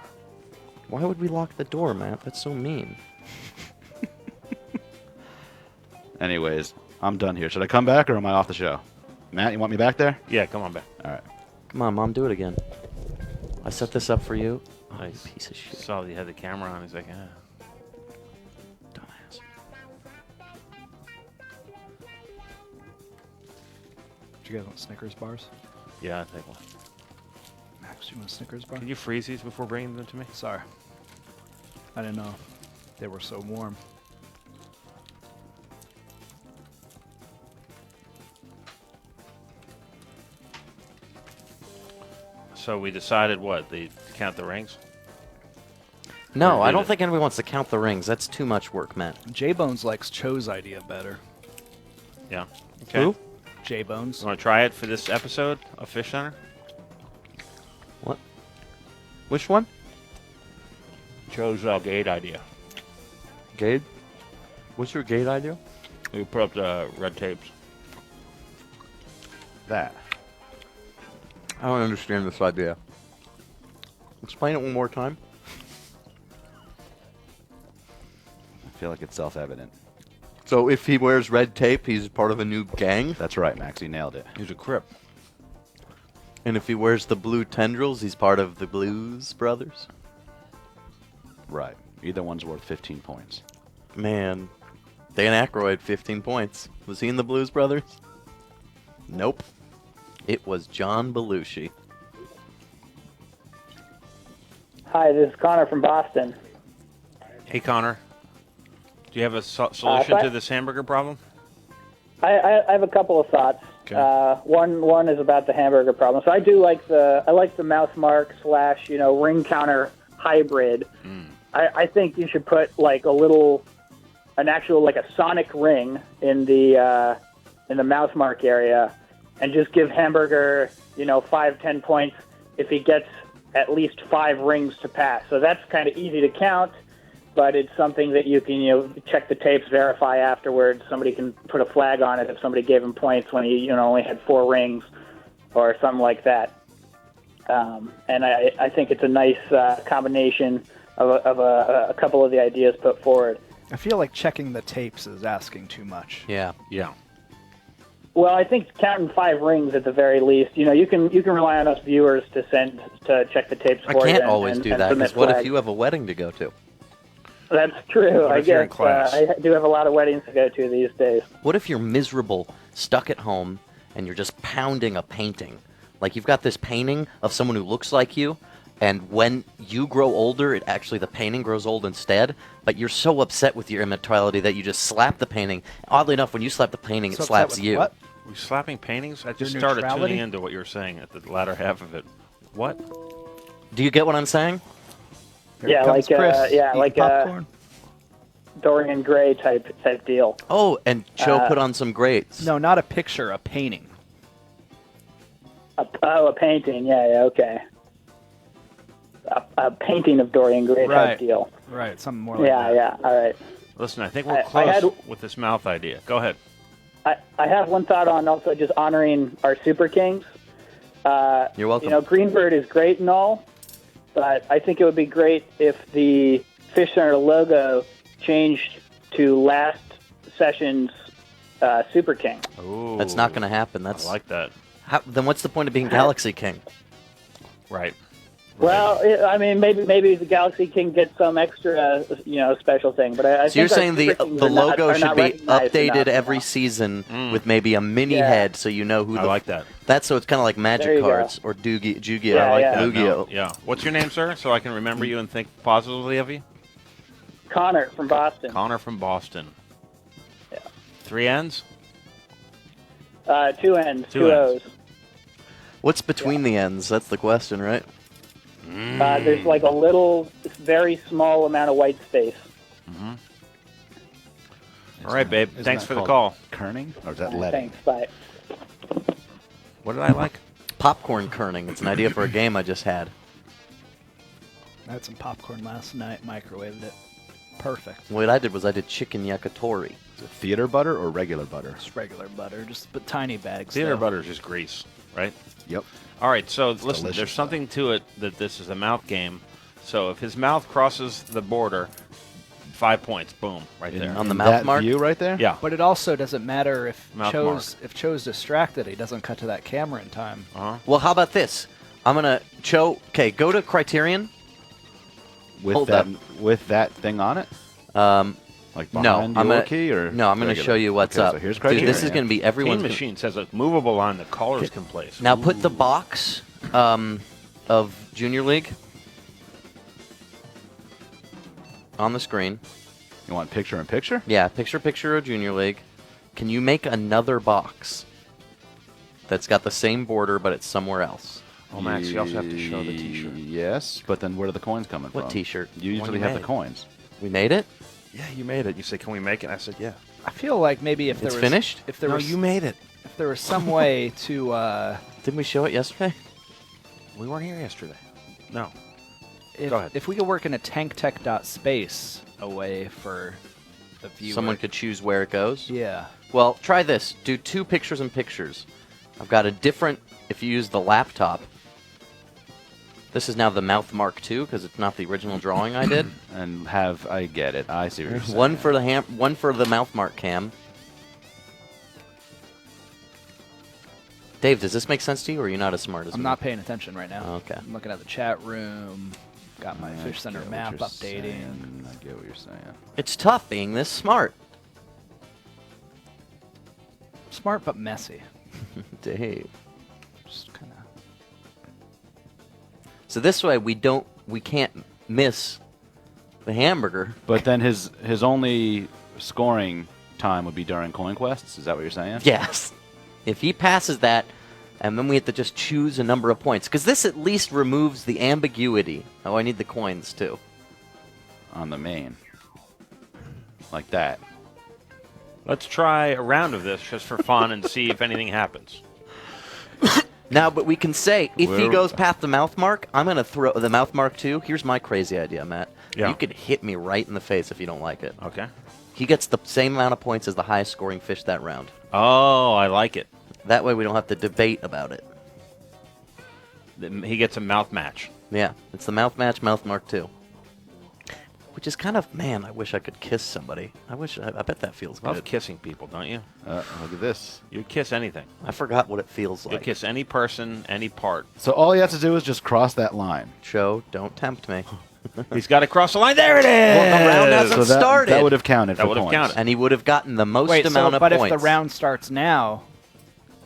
Why would we lock the door, Matt? That's so mean. Anyways, I'm done here. Should I come back or am I off the show? Matt, you want me back there? Yeah, come on back. All right. Come on, Mom, do it again. I set this up for you. Oh, you piece of shit. Saw that you had the camera on. He's like, ah. Dumbass. Do you guys want Snickers bars? Yeah, I think one. Max, you want a Snickers bar? Can you freeze these before bringing them to me? Sorry. I didn't know they were so warm. So we decided what? To count the rings? No, Or I did don't it? think anybody wants to count the rings. That's too much work, Matt. J-Bones likes Cho's idea better. Yeah. Okay. Who? J-Bones. You want to try it for this episode of Fish Center? What? Which one? Joe's gate idea. Gate? What's your gate idea? We put up the red tapes. That. I don't understand this idea. Explain it one more time. I feel like it's self-evident. So if he wears red tape, he's part of a new gang? That's right, Max. You nailed it. He's a Crip. And if he wears the blue tendrils, he's part of the Blues Brothers? Right. Either one's worth 15 points. Man, Dan Aykroyd, 15 points. Was he in the Blues Brothers? Nope. It was John Belushi. Hi, this is Connor from Boston. Hey, Connor. Do you have a solution to this hamburger problem? I have a couple of thoughts. Okay. One is about the hamburger problem. So I do like the mouse mark / ring counter hybrid. I think you should put like an actual sonic ring in the mouse mark area, and just give Hamburger 5-10 points if he gets at least 5 rings to pass. So that's kind of easy to count, but it's something that you can check the tapes, verify afterwards. Somebody can put a flag on it if somebody gave him points when he only had 4 rings or something like that. And I think it's a nice combination of a couple of the ideas put forward. I feel like checking the tapes is asking too much. Yeah. Yeah. Well, I think counting 5 rings at the very least. You can rely on us viewers to check the tapes I for you. can't always do that, because what if flags. you have a wedding to go to? That's true. What I if you're in guess class? I do have a lot of weddings to go to these days. What if you're miserable, stuck at home, and you're just pounding a painting? Like you've got this painting of someone who looks like you, and when you grow older, the painting grows old instead, but you're so upset with your immortality that you just slap the painting. Oddly enough, when you slap the painting, it So upset slaps with you. what? Were you slapping paintings? I just Your started neutrality? tuning into what you were saying at the latter half of it. What? Do you get what I'm saying? Yeah, like popcorn. Dorian Gray type deal. Oh, and Joe put on some grades. No, not a picture, a painting. A painting. Yeah, okay. A painting of Dorian Gray type deal. Right, something more like Yeah, that. yeah. All right. Listen, I think we're I close had- with this mouth idea. Go ahead. I have one thought on also just honoring our Super Kings. You're welcome. Greenbird is great and all, but I think it would be great if the Fish Center logo changed to last session's Super King. Ooh, That's not going to happen. I like that. Then what's the point of being Galaxy King? Right. Well, I mean, maybe the Galaxy King gets some extra, special thing. But I So you're think our saying the Super Kings the are not- logo are should not be recognized updated enough. every season with maybe a mini head, so you know who. I the like that. That's so it's kind of like There Magic you go. cards or Yu-Gi-Oh. I like that. Yu-Gi-Oh. No, yeah. What's your name, sir? So I can remember you and think positively of you. Connor from Boston. Connor from Boston. Yeah. 3 N's? 2 N's, 2 2 N's. O's. What's between the ends? That's the question, right? There's like a little, very small amount of white space. All right, babe. Isn't Thanks that for the called call. Kerning? Or is that letting? Thanks, bye. What did I like? Popcorn kerning. It's an idea for a game I just had. I had some popcorn last night, microwaved it. Perfect. What I did was I did chicken yakitori. Is it theater butter or regular butter? Just regular butter, just but tiny bags. Theater though. butter is just grease, right? Yep. All right, so listen, delicious, there's something to it that this is a mouth game. So if his mouth crosses the border, 5 points, boom, right there. On the mouth that mark? view right there? Yeah. But it also doesn't matter if Mouth Cho's distracted. He doesn't cut to that camera in time. Well, how about this? I'm gonna Okay, go to Criterion. Hold up. With that thing on it? Like No, behind I'm your gonna key or no. I'm gonna regular? show you what's Okay, up. So here's Dude, Criterion. this is gonna be everyone's. Team Machine says a movable line that callers can place. Now put the box of Junior League on the screen. You want picture-in-picture? Yeah, picture of Junior League. Can you make another box that's got the same border but it's somewhere else? Oh, Max, you also have to show the T-shirt. Yes, but then where are the coins coming from? What T-shirt? You usually you have the made. coins. We made it? Yeah, you made it. You said, "Can we make it?" I said, "Yeah." I feel like maybe if there It's was finished? If there No, was you made it. If there was some way to Didn't we show it yesterday? We weren't here yesterday. No. if, Go ahead. if we could work in a tanktech.space away for the viewer. Someone could choose where it goes? Yeah. Well, try this. Do 2 pictures in pictures. I've got a different, if you use the laptop. This is now the mouth mark 2 because it's not the original drawing I did. And I get it. I see what you're saying. One for the mouth mark cam. Dave, does this make sense to you, or are you not as smart as me? I'm not paying attention right now. Okay. I'm looking at the chat room. Got my Fish Center get what map you're updating. saying. I get what you're saying. It's tough being this smart. Smart but messy. Dave. Just kind of. So this way we can't miss the hamburger. But then his only scoring time would be during coin quests. Is that what you're saying? Yes. If he passes that, and then we have to just choose a number of points. Because this at least removes the ambiguity. Oh, I need the coins, too. On the main. Like that. Let's try a round of this just for fun and see if anything happens. Now, but we can say, if he Where- goes past the mouth mark, I'm going to throw the mouth mark, too. Here's my crazy idea, Matt. Yeah. You could hit me right in the face if you don't like it. Okay. He gets the same amount of points as the highest scoring fish that round. Oh, I like it. That way we don't have to debate about it. He gets a mouth match. Yeah, it's the mouth match, mouth mark 2. Which is kind of, man, I wish I could kiss somebody. I bet that feels Love good. kissing people, don't you? Look at this. You'd kiss anything. I forgot what it feels You'd like. kiss any person, any part. So all you have to do is just cross that line. Joe, don't tempt me. He's got to cross the line. There it is. Well, the round hasn't So that, started. that would have counted That for would have points. counted. And he would have gotten the most Wait, amount so, of but points. if the round starts now,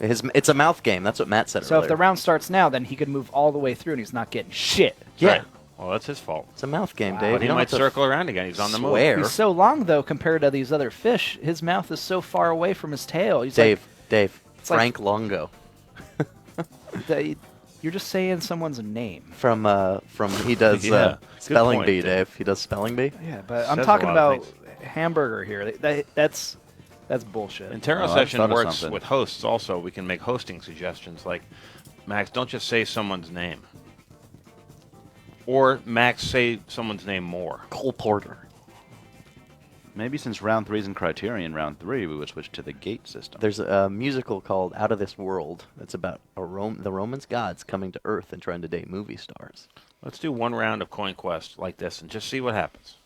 It's a mouth game. That's what Matt said so earlier. if the round starts now, then he could move all the way through and he's not getting shit. Yeah. Right. Well, that's his fault. It's a mouth game, Wow. Dave. But he You don't might have to circle around again. He's on the move. swear. He's so long though compared to these other fish. His mouth is so far away from his tail. He's Dave, like, it's like- Frank Longo. You're just saying someone's name. From he does Yeah. Good spelling point, bee, Dave. Dave. He does spelling bee. Yeah, but I'm Says a talking lot of about things. Hamburger here. That's bullshit. Interrosession thought of works something. with hosts also. We can make hosting suggestions like, Max, don't just say someone's name. Or, Max, say someone's name more. Cole Porter. Maybe since round 3 is in Criterion, round 3 we would switch to the gate system. There's a musical called Out of This World that's about the Romans gods coming to Earth and trying to date movie stars. Let's do one round of Coin Quest like this and just see what happens.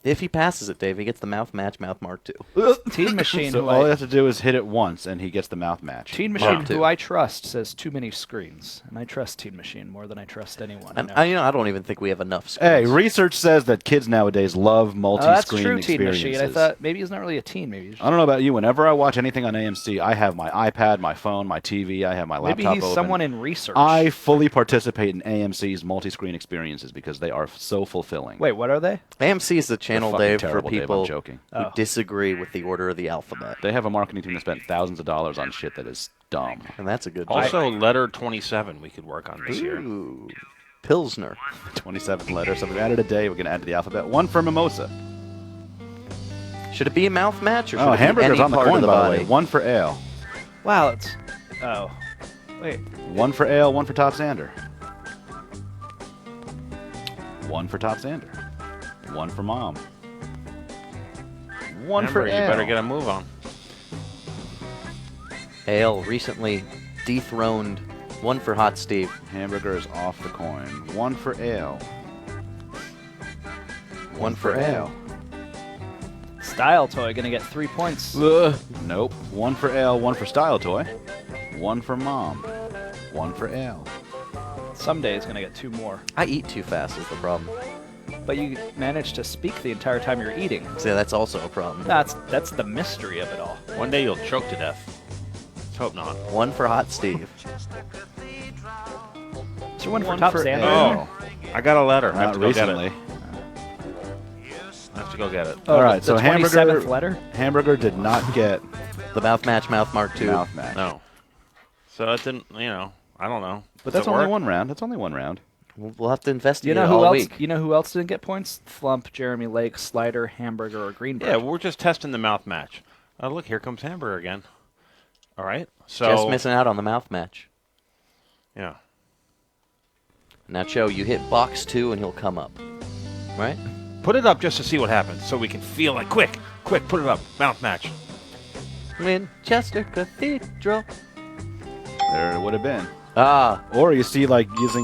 If he passes it, Dave, he gets the mouth match, mouth mark 2. Teen Machine, So who all you I, have to do is hit it once, and he gets the mouth match. Teen Machine, Mark two. who I trust, says too many screens, and I trust Teen Machine more than I trust anyone. And I know. I don't even think we have enough Hey, screens. research says that kids nowadays love Oh, that's multi-screen true, Teen experiences. Machine. I thought maybe he's not really a teen. Maybe he's I don't know about you. Whenever I watch anything on AMC, I have my iPad, my phone, my TV. I have my maybe laptop he's open. someone in research. I fully participate in AMC's multi-screen experiences because they are so fulfilling. Wait, what are they? AMC is the channel, fucking Dave, for terrible, Dave. I'm people joking. who disagree with the order of the alphabet. They have a marketing team that spent thousands of dollars on shit that is dumb. And that's a good Also, letter 27 we could work on this year. Ooh, Pilsner. 27 letters. So if we added a day, we're going to add to the alphabet. One for mimosa. Should it be a mouth match, or should Oh, it be hamburger's any on the part coin, of the by the body? way. One for ale. Wow, it's. Oh. Wait. One for ale, one for Top Xander. 1 for Top Sander. 1 for Mom. 1 for Hamburger, you Ale. better get a move on. Ale recently dethroned. 1 for Hot Steve. Hamburger is off the coin. 1 for Ale. 1 for Ale. Style Toy gonna get 3 points. Nope. 1 for Ale, 1 for Style Toy. 1 for Mom. 1 for Ale. Someday it's gonna get 2 more. I eat too fast is the problem. But you manage to speak the entire time you're eating. So that's also a problem. That's the mystery of it all. One day you'll choke to death. Let's hope not. 1 for Hot Steve. Is there 1 for One Top for Sander? Ale. Oh, I got a letter. I have Not to go recently. get it. I have to go get it. Oh, All right, the so 27th letter? Hamburger did not get The Mouth Match, Mouth Mark 2. Mouth Match. No. So it didn't, I don't know. But Does that's it only work? 1 round. That's only 1 round. We'll have to investigate You know it who all else? week. You know who else didn't get points? Flump, Jeremy Lake, Slider, Hamburger, or Greenberg. Yeah, we're just testing the mouth match. Oh, look, here comes Hamburger again. All right. So Just missing out on the Mouth Match. Yeah. Now, Joe, you hit box 2 and he'll come up. Right? Put it up just to see what happens, so we can feel like quick, put it up. Mouth match. Winchester Cathedral. There it would have been. Ah. Or you see, like, using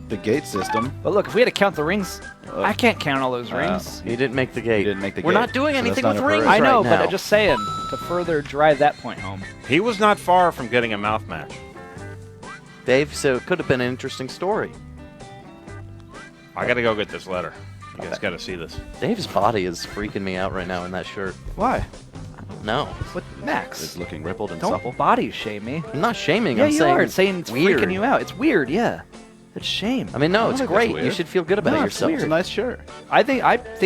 the gate system. But look, if we had to count the rings, I can't count all those rings. He didn't make the gate. He didn't make the We're gate. not doing So that's anything not with a rings parade. I know, right but now. I'm just saying to further drive that point home. He was not far from getting a mouth match. Dave, so it could have been an interesting story. I got to go get this letter. You guys got to see this. Dave's body is freaking me out right now in that shirt. Why? No. What, Max? It's looking rippled and Don't supple. body shame me. I'm not shaming. Yeah, I'm you saying are. It's saying it's weird. freaking you out. It's weird. Yeah, it's shame. I mean, no, I it's don't think great. that's You weird. should feel good about No, it's yourself. weird. It's a nice shirt. I think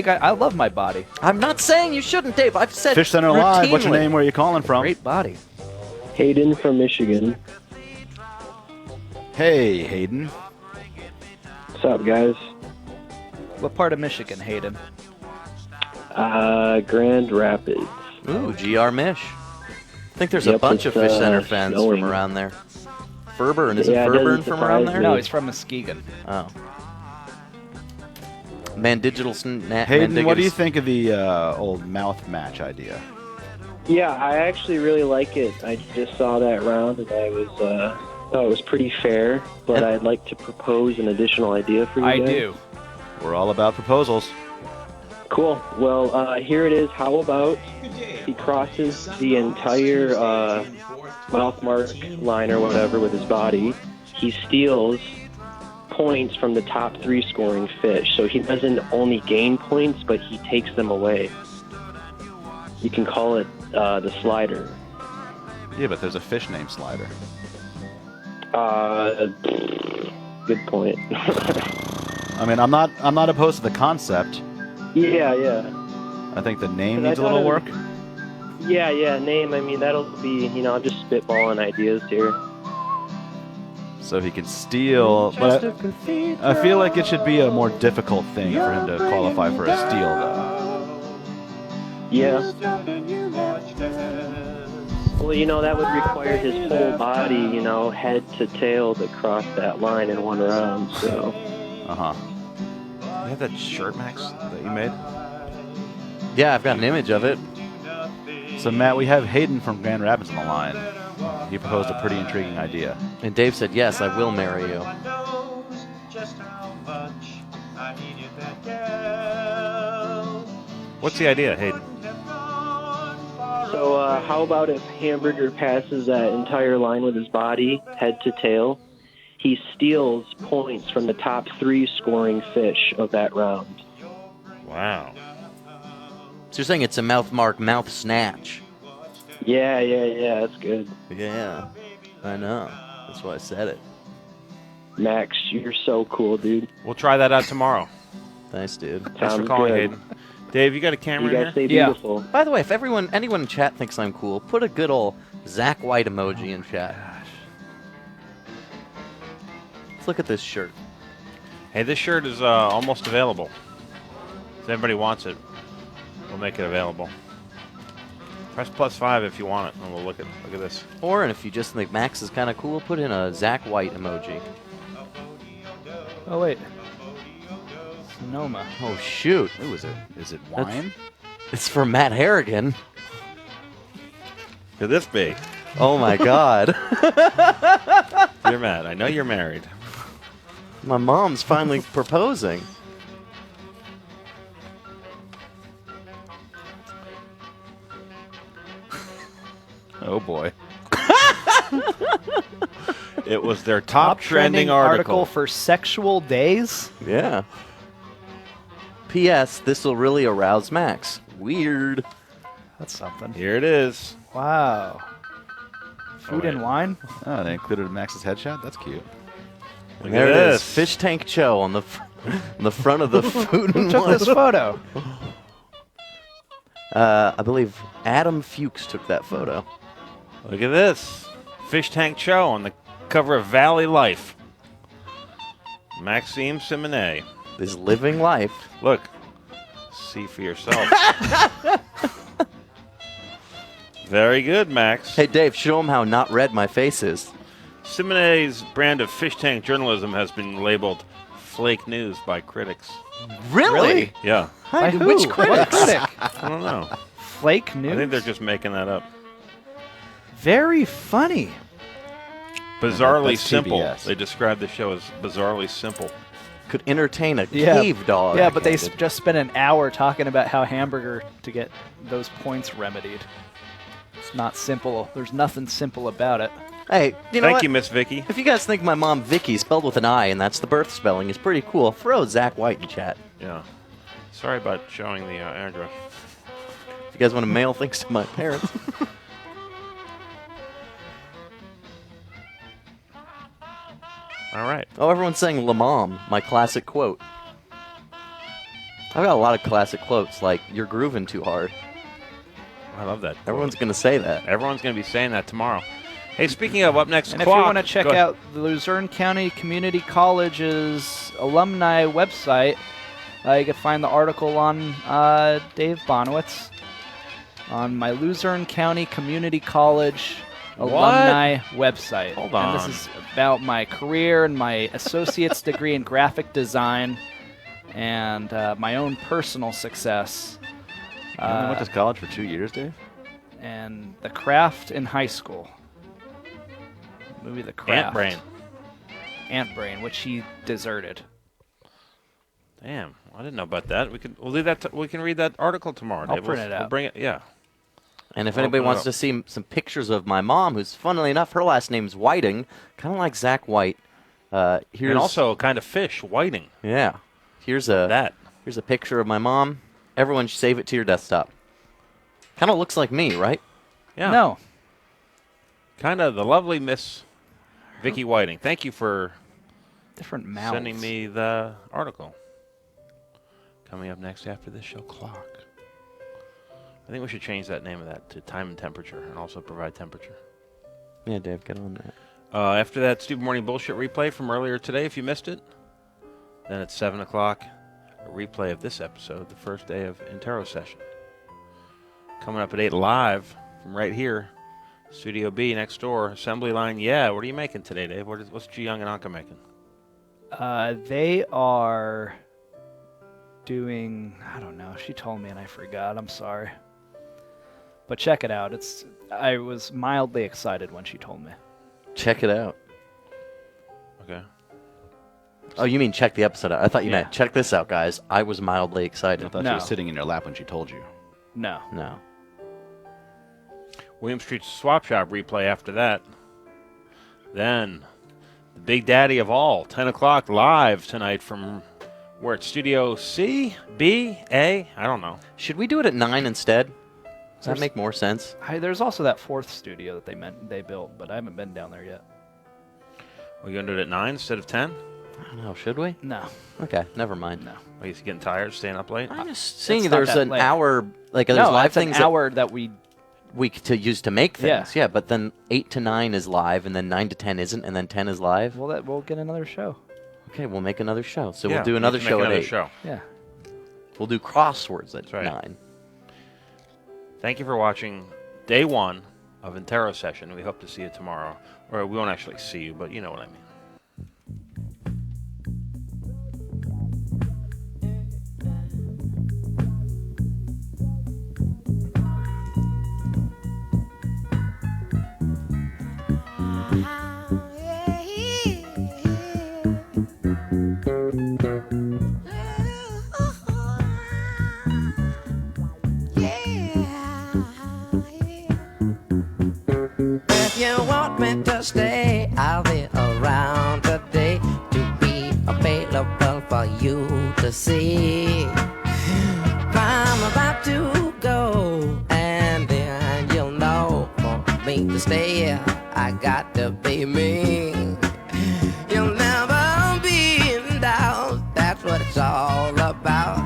I love my body. I'm not saying you shouldn't, Dave. I've said Fish Center Live. What's your routinely. name? Where are you calling from? Great body. Hayden from Michigan. Hey, Hayden. What's up, guys? What part of Michigan, Hayden? Grand Rapids. Ooh, GR Mish. I think there's a Yep, bunch of it's, Fish Center fans snowing. from around there. Furburn, is Yeah, it it doesn't Furburn from around surprise there? me. No, he's from Muskegon. Oh. Mandigital snap. Hayden, what do you think of the old mouth match idea? Yeah, I actually really like it. I just saw that round and I was thought it was pretty fair, but I'd like to propose an additional idea for you I guys. do. We're all about proposals. Cool. Well, here it is. How about he crosses the entire mouth mark line or whatever with his body. He steals points from the top 3 scoring fish. So he doesn't only gain points, but he takes them away. You can call it the slider. Yeah, but there's a fish named Slider. Good point. I mean, I'm not opposed to the concept. Yeah. I think the name I needs a thought little it work. Yeah, name. I mean, that'll be, I'm just spitballing ideas here. So he can steal, but I feel like it should be a more difficult thing for him to qualify for a steal, though. Yeah. Well, that would require his whole body, head to tail to cross that line in one round, so. Uh-huh. You have that shirt, Max, that you made? Yeah, I've got an image of it. So, Matt, we have Hayden from Grand Rapids on the line. He proposed a pretty intriguing idea. And Dave said, yes, I will marry you. What's the idea, Hayden? So, how about if Hamburger passes that entire line with his body, head to tail, he steals points from the top 3 scoring fish of that round. Wow. So you're saying it's a mouth mark, mouth snatch? Yeah, that's good. Yeah, I know. That's why I said it. Max, you're so cool, dude. We'll try that out tomorrow. Thanks, dude. Thanks for Sounds calling, good. Hayden. Dave, you got a camera You in guys here? stay beautiful. By the way, if anyone in chat thinks I'm cool, put a good old Zach White emoji in chat. Let's look at this shirt. Hey, this shirt is almost available. If anybody wants it, we'll make it available. Press +5 if you want it, and we'll look at this. Or, and if you just think Max is kind of cool, put in a Zach White emoji. Oh wait. Sonoma. Oh shoot! Who is it? Is it wine? It's for Matt Harrigan. Could this be? Oh my God! You're mad. I know you're married. My mom's finally proposing. Oh boy. It was their top trending article. for sexual days. Yeah. P.S. This will really arouse Max. Weird. That's something. Here it is. Wow. Food and wine. Oh, they included Max's headshot. That's cute. Look There at it this. is. Fish Tank Cho on the on the front of the food Who and took wine. this photo? I believe Adam Fuchs took that photo. Look at this. Fish Tank Cho on the cover of Valley Life. Maxime Simonet. Is living life. Look. See for yourself. Very good, Max. Hey, Dave, show him how not red my face is. Simonet's brand of fish tank journalism has been labeled flake news by critics. Really? Yeah. By who? Which critics? What critic? I don't know. Flake news. I think they're just making that up. Very funny. Bizarrely That's simple. TBS. They describe the show as bizarrely simple. Could entertain a Yeah. cave dog. Yeah, but they just spent an hour talking about how Hamburger to get those points remedied. It's not simple. There's nothing simple about it. Hey, you know Thank what? you, Miss Vicky. If you guys think my mom Vicky spelled with an I and that's the birth spelling is pretty cool, throw Zach White in chat. Yeah. Sorry about showing the address. If you guys want to mail things to my parents. All right. Oh, everyone's saying La Mom, my classic quote. I've got a lot of classic quotes, like, you're grooving too hard. I love that. quote. Everyone's going to say that. Everyone's going to be saying that tomorrow. Hey, speaking of up next, And if clock. you want to check Go ahead. out the Luzerne County Community College's alumni website, you can find the article on Dave Bonowitz on my Luzerne County Community College alumni website. Hold And on. this is about my career and my associate's degree in graphic design and my own personal success. You only went to college for 2 years, Dave? And The Craft in high school. Movie The Craft. Ant Brain, which he deserted. Damn, I didn't know about that. We'll leave that. We can read that article tomorrow. I'll Dave. print it We'll out. bring it. Yeah. And if I'll anybody open it wants up. to see some pictures of my mom, who's, funnily enough, her last name's Whiting, kind of like Zach White. Here's And also kind of fish, whiting. Yeah. Here's a picture of my mom. Everyone should save it to your desktop. Kind of looks like me, right? Yeah. No. Kind of the lovely Miss Vicky Whiting. Thank you for different mouths. sending me the article. Coming up next after this show, Clock. I think we should change that name of that to Time and Temperature and also provide temperature. Yeah, Dave, get on that. After that Stupid Morning Bullshit replay from earlier today, if you missed it, then at 7 o'clock, a replay of this episode, the first day of Interrosession. Coming up at 8 live from right here, Studio B next door, assembly line. Yeah, what are you making today, Dave? What's Ji Young and Anka making? They are doing, I don't know, she told me and I forgot, I'm sorry. But check it out. I was mildly excited when she told me. Check it out. Okay. Oh, you mean check the episode out. I thought you Yeah. meant check this out, guys. I was mildly excited. I thought she was sitting in your lap when she told you. No. No. William Street's Swap Shop replay after that. Then, the Big Daddy of all, 10 o'clock live tonight from, where it's Studio C, B, A? I don't know. Should we do it at 9 instead? Does that make more sense? There's also that fourth studio that they built, but I haven't been down there yet. Are we going to do it at 9 instead of 10? I don't know. Should we? No. Okay, never mind. No. Are you getting tired, staying up late? I'm just seeing It's not there's that an late. hour, like there's No, live that's an things hour that we to use to make Yeah. things. Yeah, but then 8 to 9 is live, and then 9 to 10 isn't, and then 10 is live. we'll get another show. Okay, we'll make another show. So Yeah, we'll do we another can make show at another 8. show. Yeah. We'll do crosswords at right. 9. Thank you for watching day 1 of Interrosession. We hope to see you tomorrow. Or we won't actually see you, but you know what I mean. you want me to stay, I'll be around today to be available for you to see. I'm about to go, and then you'll know for me to stay, I got to be me. You'll never be in doubt, that's what it's all about.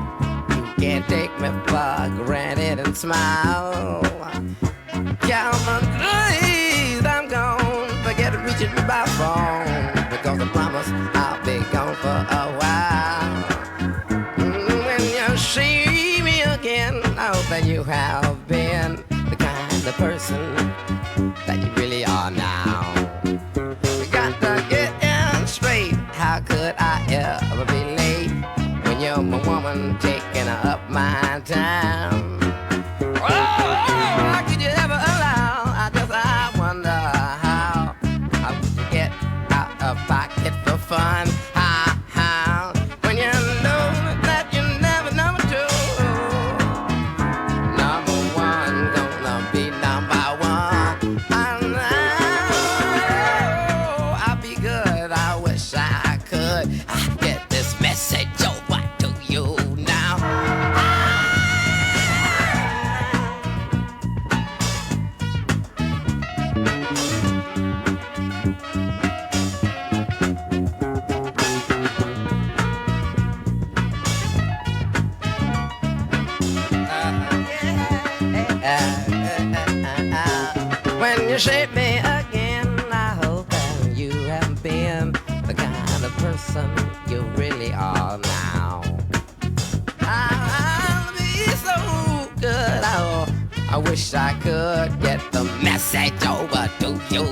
You can't take me for granted and smile. Count my days, I'm gone. Forget reaching my phone, because I promise I'll be gone for a while. When you see me again, I hope that you have been the kind of person that you really are now. We got to get in straight. How could I ever be late when you're my woman taking up my time? Oh, how could you ever allow? I wonder how would you get out of pocket for fun? How when you know that you're never number two. Number one gonna be number one. I know I'll be good. I wish I could get this message over to you now. When you shape me again, I hope that you haven't been the kind of person you really are now. I'll be so good. I wish I could get the message over to you